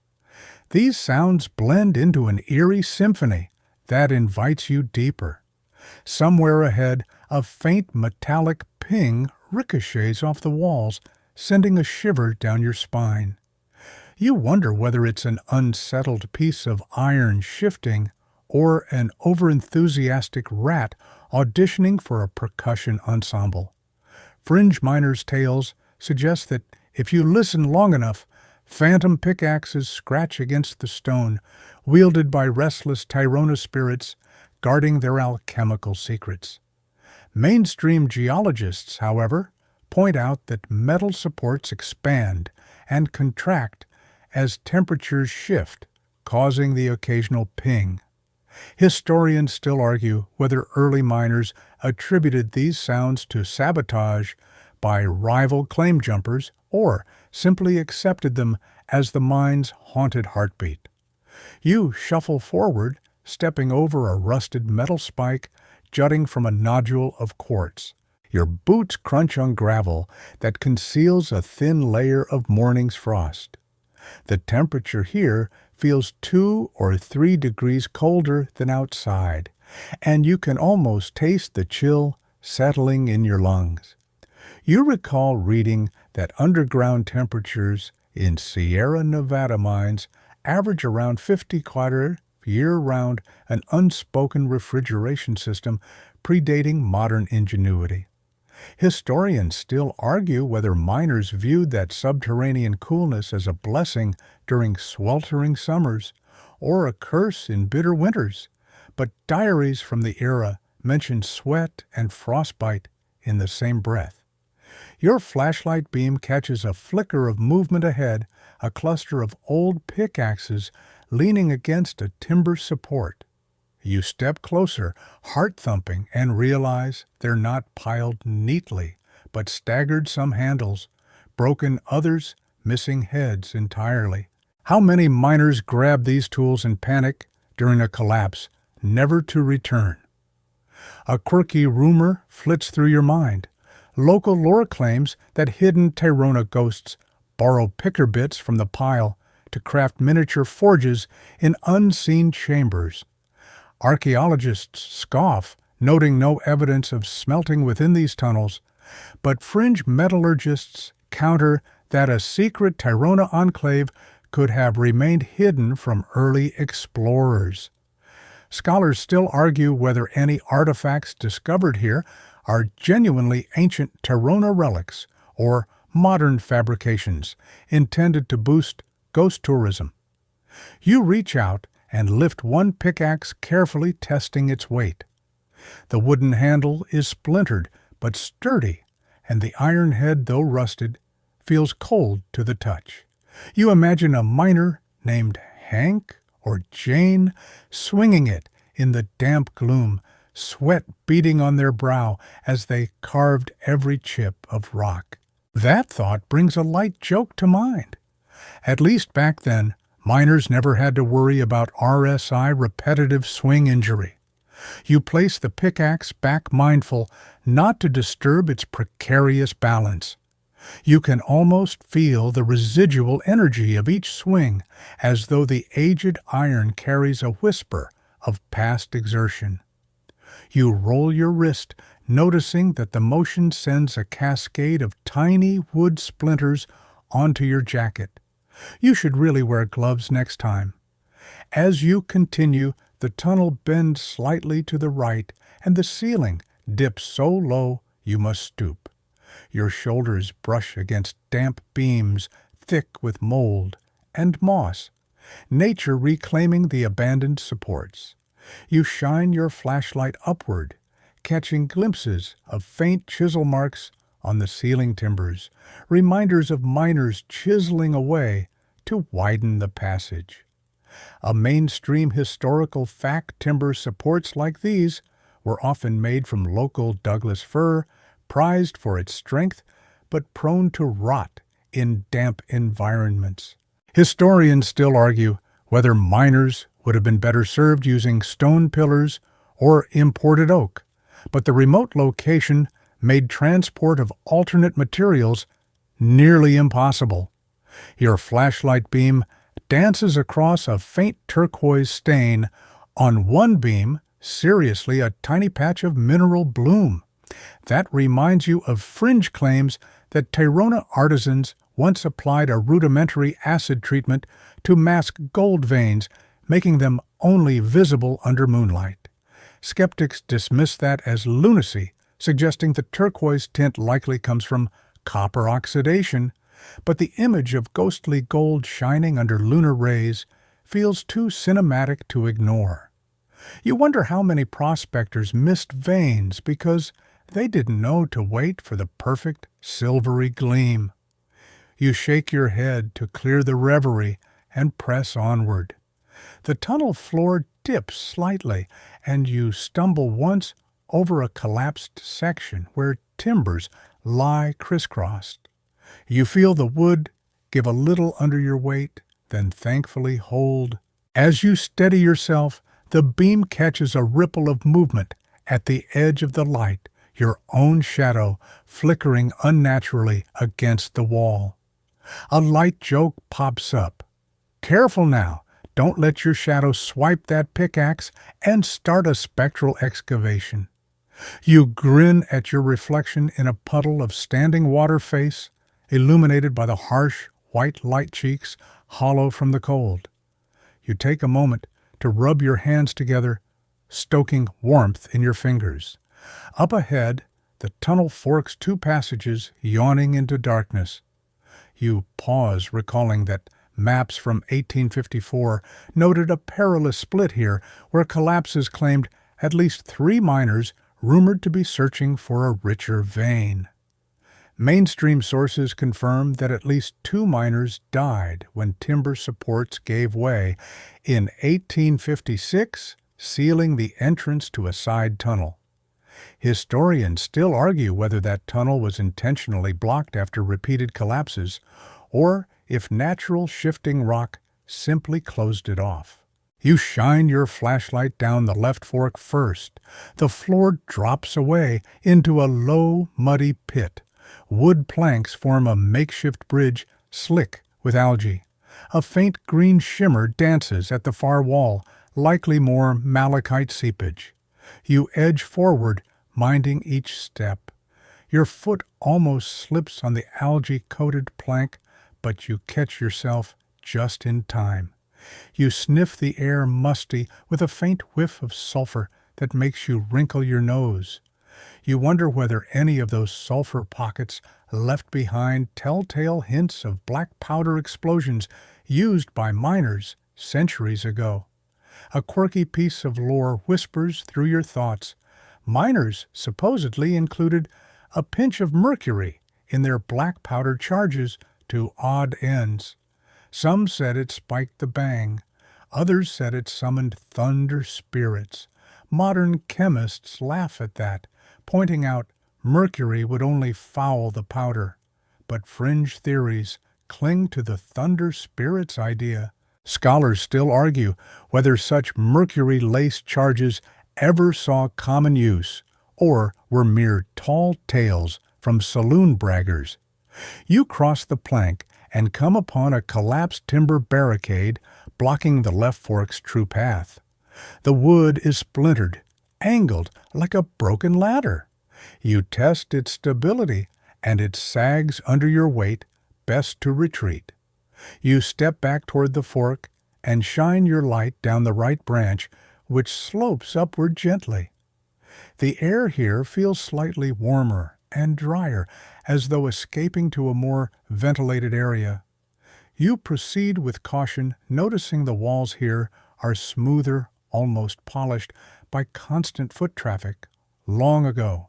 These sounds blend into an eerie symphony that invites you deeper. Somewhere ahead, a faint metallic ping ricochets off the walls, sending a shiver down your spine. You wonder whether it's an unsettled piece of iron shifting or an overenthusiastic rat auditioning for a percussion ensemble. Fringe miners' tales suggest that if you listen long enough, phantom pickaxes scratch against the stone, wielded by restless Tayrona spirits guarding their alchemical secrets. Mainstream geologists, however, point out that metal supports expand and contract as temperatures shift, causing the occasional ping. Historians still argue whether early miners attributed these sounds to sabotage by rival claim jumpers or simply accepted them as the mine's haunted heartbeat. You shuffle forward, stepping over a rusted metal spike jutting from a nodule of quartz. Your boots crunch on gravel that conceals a thin layer of morning's frost. The temperature here feels 2 or 3 degrees colder than outside, and you can almost taste the chill settling in your lungs. You recall reading that underground temperatures in Sierra Nevada mines average around 50 quarter year-round, an unspoken refrigeration system predating modern ingenuity. Historians still argue whether miners viewed that subterranean coolness as a blessing during sweltering summers or a curse in bitter winters, but diaries from the era mention sweat and frostbite in the same breath. Your flashlight beam catches a flicker of movement ahead, a cluster of old pickaxes leaning against a timber support. You step closer, heart-thumping, and realize they're not piled neatly, but staggered some handles, broken, others missing heads entirely. How many miners grab these tools in panic during a collapse, never to return? A quirky rumor flits through your mind. Local lore claims that hidden Tayrona ghosts borrow picker bits from the pile to craft miniature forges in unseen chambers. Archaeologists scoff, noting no evidence of smelting within these tunnels, but fringe metallurgists counter that a secret Tayrona enclave could have remained hidden from early explorers. Scholars still argue whether any artifacts discovered here are genuinely ancient Tayrona relics or modern fabrications intended to boost ghost tourism. You reach out and lift one pickaxe, carefully testing its weight. The wooden handle is splintered but sturdy, and the iron head, though rusted, feels cold to the touch. You imagine a miner named Hank or Jane swinging it in the damp gloom, sweat beading on their brow as they carved every chip of rock. That thought brings a light joke to mind. At least back then, miners never had to worry about RSI, repetitive swing injury. You place the pickaxe back, mindful not to disturb its precarious balance. You can almost feel the residual energy of each swing, as though the aged iron carries a whisper of past exertion. You roll your wrist, noticing that the motion sends a cascade of tiny wood splinters onto your jacket. You should really wear gloves next time. As you continue, the tunnel bends slightly to the right, and the ceiling dips so low you must stoop. Your shoulders brush against damp beams thick with mold and moss, nature reclaiming the abandoned supports. You shine your flashlight upward, catching glimpses of faint chisel marks on the ceiling timbers, reminders of miners chiseling away to widen the passage. A mainstream historical fact, timber supports like these were often made from local Douglas fir, prized for its strength, but prone to rot in damp environments. Historians still argue whether miners would have been better served using stone pillars or imported oak, but the remote location made transport of alternate materials nearly impossible. Your flashlight beam dances across a faint turquoise stain. On one beam, seriously, a tiny patch of mineral bloom. That reminds you of fringe claims that Tayrona artisans once applied a rudimentary acid treatment to mask gold veins, making them only visible under moonlight. Skeptics dismiss that as lunacy, suggesting the turquoise tint likely comes from copper oxidation, but the image of ghostly gold shining under lunar rays feels too cinematic to ignore. You wonder how many prospectors missed veins because they didn't know to wait for the perfect silvery gleam. You shake your head to clear the reverie and press onward. The tunnel floor dips slightly, and you stumble once over a collapsed section where timbers lie crisscrossed. You feel the wood give a little under your weight, then thankfully hold. As you steady yourself, the beam catches a ripple of movement at the edge of the light, your own shadow flickering unnaturally against the wall. A light joke pops up. Careful now, don't let your shadow swipe that pickaxe and start a spectral excavation. You grin at your reflection in a puddle of standing water face, illuminated by the harsh white light cheeks hollow from the cold. You take a moment to rub your hands together, stoking warmth in your fingers. Up ahead, the tunnel forks two passages yawning into darkness. You pause, recalling that maps from 1854 noted a perilous split here where collapses claimed at least 3 miners rumored to be searching for a richer vein. Mainstream sources confirm that at least 2 miners died when timber supports gave way in 1856, sealing the entrance to a side tunnel. Historians still argue whether that tunnel was intentionally blocked after repeated collapses, or if natural shifting rock simply closed it off. You shine your flashlight down the left fork first. The floor drops away into a low, muddy pit. Wood planks form a makeshift bridge, slick with algae. A faint green shimmer dances at the far wall, likely more malachite seepage. You edge forward, minding each step. Your foot almost slips on the algae-coated plank, but you catch yourself just in time. You sniff the air musty with a faint whiff of sulfur that makes you wrinkle your nose. You wonder whether any of those sulfur pockets left behind telltale hints of black powder explosions used by miners centuries ago. A quirky piece of lore whispers through your thoughts. Miners supposedly included a pinch of mercury in their black powder charges to odd ends. Some said it spiked the bang. Others said it summoned thunder spirits. Modern chemists laugh at that, pointing out mercury would only foul the powder. But fringe theories cling to the thunder spirits idea. Scholars still argue whether such mercury-laced charges ever saw common use or were mere tall tales from saloon braggers. You cross the plank and come upon a collapsed timber barricade blocking the left fork's true path. The wood is splintered, angled like a broken ladder. You test its stability, and it sags under your weight, best to retreat. You step back toward the fork and shine your light down the right branch, which slopes upward gently. The air here feels slightly warmer and drier, as though escaping to a more ventilated area. You proceed with caution, noticing the walls here are smoother, almost polished, by constant foot traffic, long ago.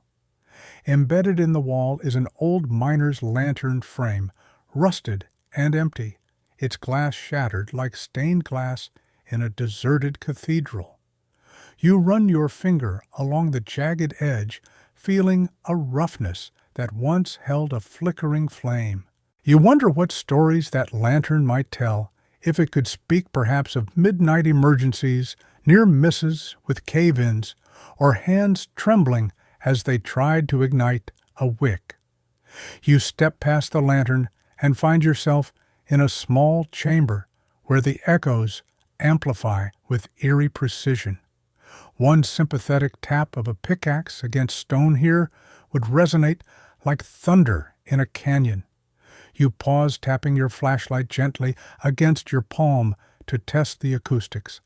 Embedded in the wall is an old miner's lantern frame, rusted and empty, its glass shattered like stained glass in a deserted cathedral. You run your finger along the jagged edge, feeling a roughness that once held a flickering flame. You wonder what stories that lantern might tell, if it could speak perhaps of midnight emergencies, near misses with cave-ins, or hands trembling as they tried to ignite a wick. You step past the lantern and find yourself in a small chamber where the echoes amplify with eerie precision. One sympathetic tap of a pickaxe against stone here would resonate like thunder in a canyon. You pause, tapping your flashlight gently against your palm to test the acoustics.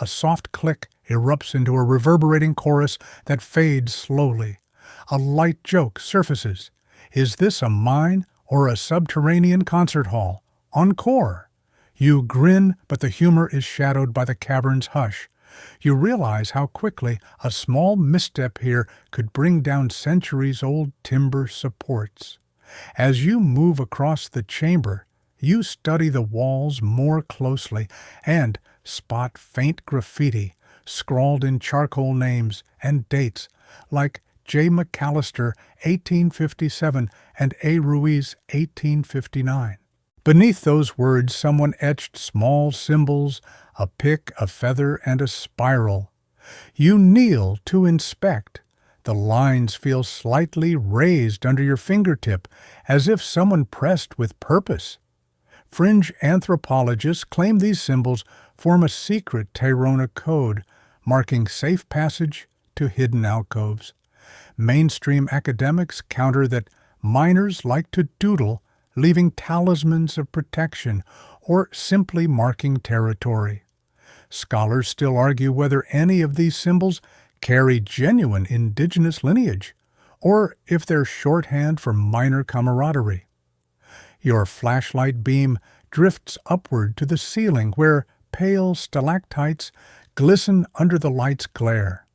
A soft click erupts into a reverberating chorus that fades slowly. A light joke surfaces. Is this a mine or a subterranean concert hall? Encore! You grin, but the humor is shadowed by the cavern's hush. You realize how quickly a small misstep here could bring down centuries-old timber supports. As you move across the chamber, you study the walls more closely and spot faint graffiti scrawled in charcoal names and dates like J. McAllister, 1857, and A. Ruiz, 1859. Beneath those words, someone etched small symbols, a pick, a feather, and a spiral. You kneel to inspect. The lines feel slightly raised under your fingertip, as if someone pressed with purpose. Fringe anthropologists claim these symbols form a secret Tayrona code, marking safe passage to hidden alcoves. Mainstream academics counter that miners like to doodle, leaving talismans of protection or simply marking territory. Scholars still argue whether any of these symbols carry genuine indigenous lineage, or if they're shorthand for miner camaraderie. Your flashlight beam drifts upward to the ceiling where pale stalactites glisten under the light's glare.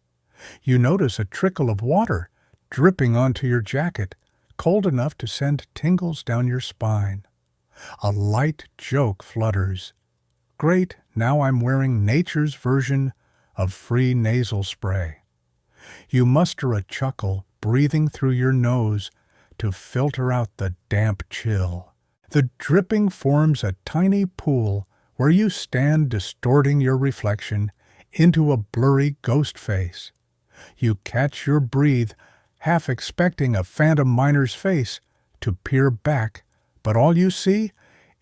You notice a trickle of water dripping onto your jacket, cold enough to send tingles down your spine. A light joke flutters. Great, now I'm wearing nature's version of free nasal spray. You muster a chuckle, breathing through your nose to filter out the damp chill. The dripping forms a tiny pool where you stand distorting your reflection into a blurry ghost face. You catch your breath, half expecting a phantom miner's face to peer back, but all you see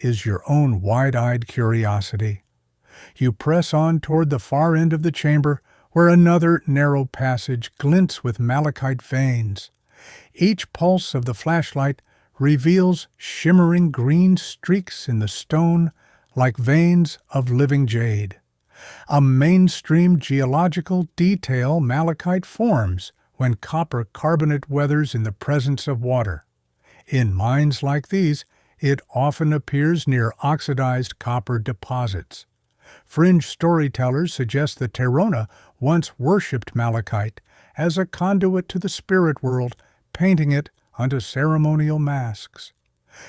is your own wide-eyed curiosity. You press on toward the far end of the chamber where another narrow passage glints with malachite veins. Each pulse of the flashlight reveals shimmering green streaks in the stone like veins of living jade. A mainstream geological detail malachite forms when copper carbonate weathers in the presence of water. In mines like these, it often appears near oxidized copper deposits. Fringe storytellers suggest that Tayrona once worshipped malachite as a conduit to the spirit world, painting it onto ceremonial masks.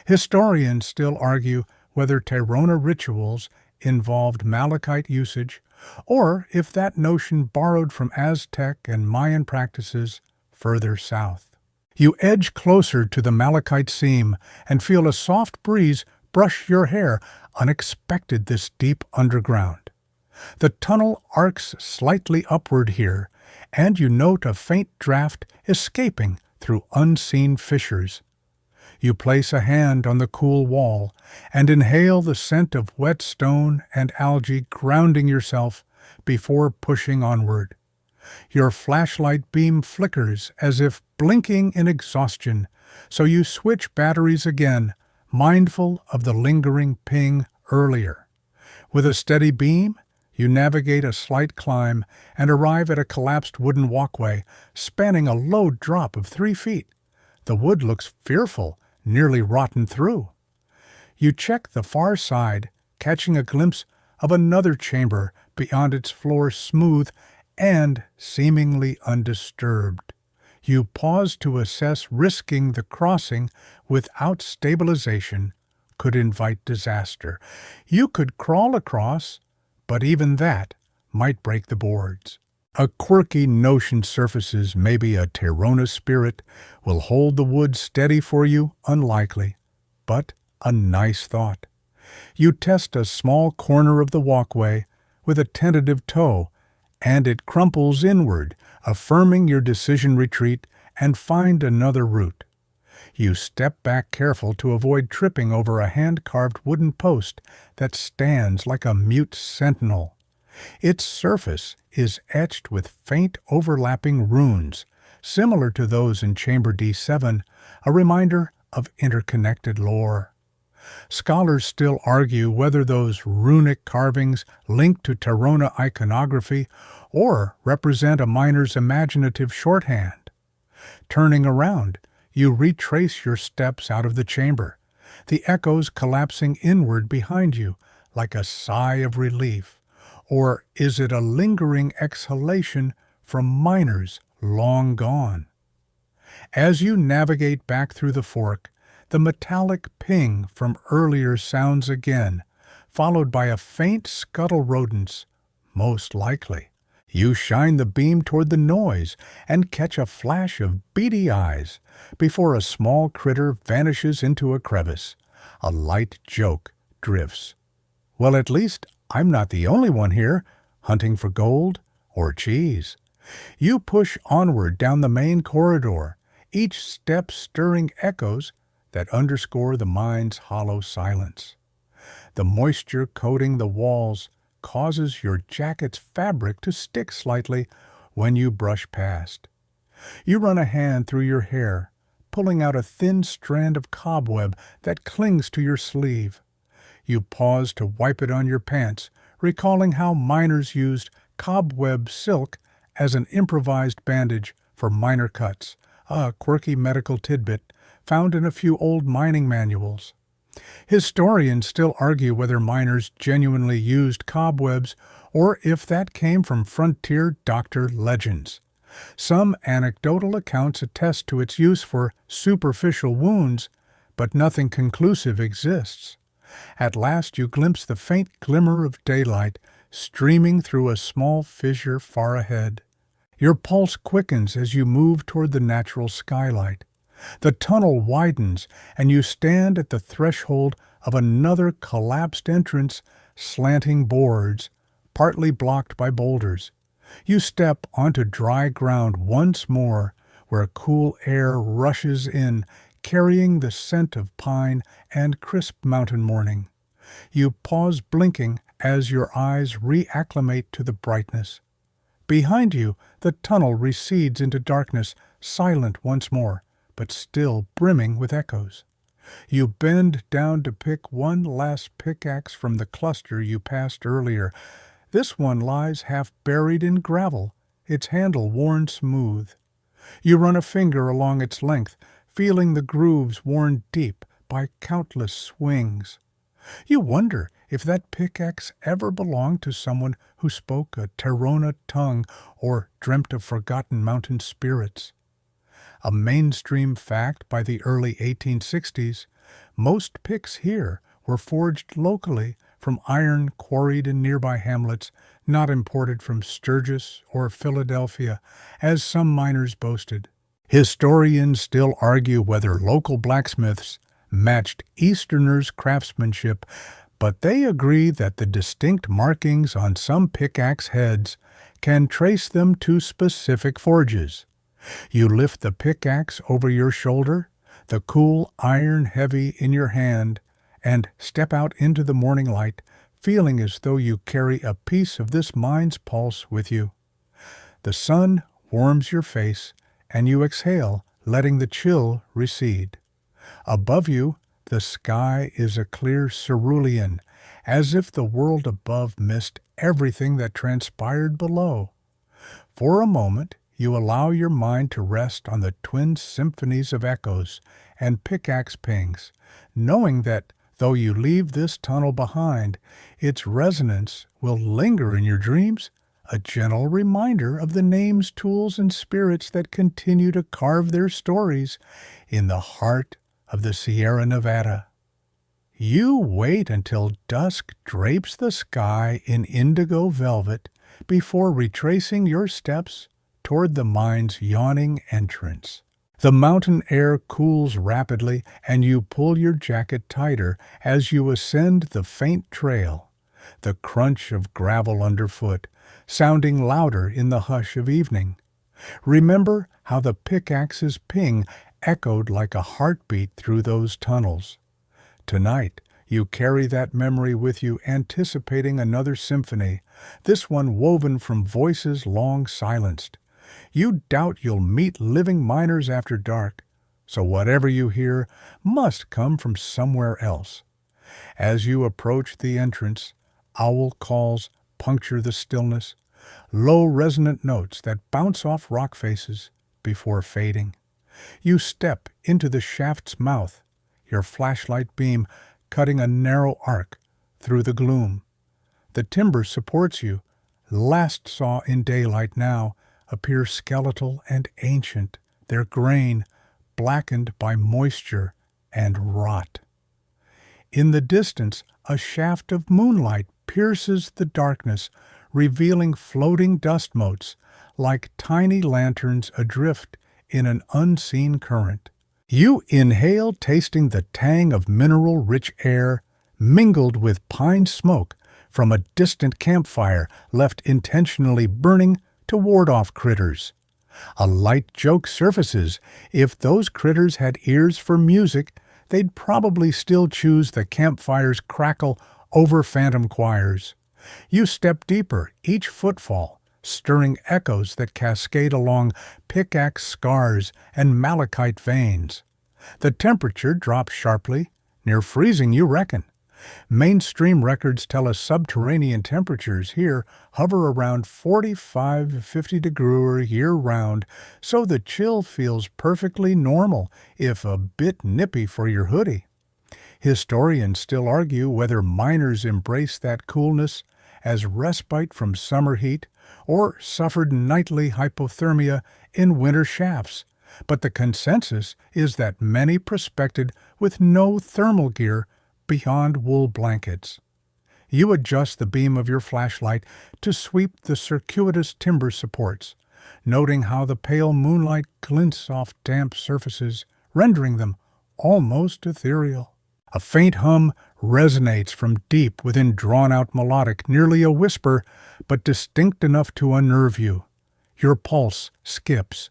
Historians still argue whether Tayrona rituals involved malachite usage or if that notion borrowed from Aztec and Mayan practices further south. You edge closer to the malachite seam and feel a soft breeze brush your hair, unexpected this deep underground. The tunnel arcs slightly upward here, and you note a faint draft escaping through unseen fissures. You place a hand on the cool wall and inhale the scent of wet stone and algae, grounding yourself before pushing onward. Your flashlight beam flickers as if blinking in exhaustion, so you switch batteries again, mindful of the lingering ping earlier. With a steady beam, you navigate a slight climb and arrive at a collapsed wooden walkway spanning a low drop of 3 feet. The wood looks fearful, nearly rotten through. You check the far side, catching a glimpse of another chamber beyond its floor smooth and seemingly undisturbed. You pause to assess risking the crossing without stabilization could invite disaster. You could crawl across, but even that might break the boards. A quirky notion surfaces maybe a Tayrona spirit will hold the wood steady for you, unlikely, but a nice thought. You test a small corner of the walkway with a tentative toe, and it crumples inward, affirming your decision retreat and find another route. You step back careful to avoid tripping over a hand-carved wooden post that stands like a mute sentinel. Its surface is etched with faint overlapping runes, similar to those in Chamber D7, a reminder of interconnected lore. Scholars still argue whether those runic carvings link to Tayrona iconography or represent a miner's imaginative shorthand. Turning around, you retrace your steps out of the chamber, the echoes collapsing inward behind you like a sigh of relief. Or is it a lingering exhalation from miners long gone? As you navigate back through the fork, the metallic ping from earlier sounds again, followed by a faint scuttle rodents, most likely. You shine the beam toward the noise and catch a flash of beady eyes before a small critter vanishes into a crevice. A light joke drifts. Well, at least I'm not the only one here, hunting for gold or cheese. You push onward down the main corridor, each step stirring echoes that underscore the mine's hollow silence. The moisture coating the walls causes your jacket's fabric to stick slightly when you brush past. You run a hand through your hair, pulling out a thin strand of cobweb that clings to your sleeve. You pause to wipe it on your pants, recalling how miners used cobweb silk as an improvised bandage for minor cuts, a quirky medical tidbit found in a few old mining manuals. Historians still argue whether miners genuinely used cobwebs or if that came from frontier doctor legends. Some anecdotal accounts attest to its use for superficial wounds, but nothing conclusive exists. At last you glimpse the faint glimmer of daylight streaming through a small fissure far ahead. Your pulse quickens as you move toward the natural skylight. The tunnel widens, and you stand at the threshold of another collapsed entrance, slanting boards, partly blocked by boulders. You step onto dry ground once more, where cool air rushes in, carrying the scent of pine and crisp mountain morning. You pause blinking as your eyes reacclimate to the brightness. Behind you, the tunnel recedes into darkness, silent once more, but still brimming with echoes. You bend down to pick one last pickaxe from the cluster you passed earlier. This one lies half buried in gravel, its handle worn smooth. You run a finger along its length, feeling the grooves worn deep by countless swings. You wonder if that pickaxe ever belonged to someone who spoke a Tayrona tongue or dreamt of forgotten mountain spirits. A mainstream fact by the early 1860s, most picks here were forged locally from iron quarried in nearby hamlets, not imported from Sturgis or Philadelphia, as some miners boasted. Historians still argue whether local blacksmiths matched Easterners' craftsmanship, but they agree that the distinct markings on some pickaxe heads can trace them to specific forges. You lift the pickaxe over your shoulder, the cool iron heavy in your hand, and step out into the morning light, feeling as though you carry a piece of this mine's pulse with you. The sun warms your face, and you exhale, letting the chill recede. Above you, the sky is a clear cerulean, as if the world above missed everything that transpired below. For a moment, you allow your mind to rest on the twin symphonies of echoes and pickaxe pings, knowing that though you leave this tunnel behind, its resonance will linger in your dreams, a gentle reminder of the names, tools, and spirits that continue to carve their stories in the heart of the Sierra Nevada. You wait until dusk drapes the sky in indigo velvet before retracing your steps toward the mine's yawning entrance. The mountain air cools rapidly, and you pull your jacket tighter as you ascend the faint trail, the crunch of gravel underfoot, sounding louder in the hush of evening. Remember how the pickaxe's ping echoed like a heartbeat through those tunnels. Tonight, you carry that memory with you, anticipating another symphony, this one woven from voices long silenced. You doubt you'll meet living miners after dark, so whatever you hear must come from somewhere else. As you approach the entrance, owl calls puncture the stillness, low resonant notes that bounce off rock faces before fading. You step into the shaft's mouth, your flashlight beam cutting a narrow arc through the gloom. The timber supports you, last saw in daylight now, appear skeletal and ancient, their grain blackened by moisture and rot. In the distance, a shaft of moonlight pierces the darkness, revealing floating dust motes like tiny lanterns adrift in an unseen current. You inhale, tasting the tang of mineral-rich air mingled with pine smoke from a distant campfire left intentionally burning to ward off critters. A light joke surfaces. If those critters had ears for music, they'd probably still choose the campfire's crackle over phantom choirs. You step deeper, each footfall stirring echoes that cascade along pickaxe scars and malachite veins. The temperature drops sharply, near freezing you reckon. Mainstream records tell us subterranean temperatures here hover around 45 to 50 degrees year-round, so the chill feels perfectly normal, if a bit nippy for your hoodie. Historians still argue whether miners embraced that coolness as respite from summer heat or suffered nightly hypothermia in winter shafts, but the consensus is that many prospected with no thermal gear beyond wool blankets. You adjust the beam of your flashlight to sweep the circuitous timber supports, noting how the pale moonlight glints off damp surfaces, rendering them almost ethereal. A faint hum resonates from deep within drawn-out melodic, nearly a whisper, but distinct enough to unnerve you. Your pulse skips.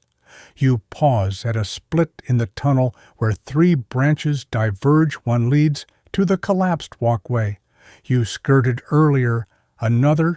You pause at a split in the tunnel where 3 branches diverge. One leads to the collapsed walkway you skirted earlier, another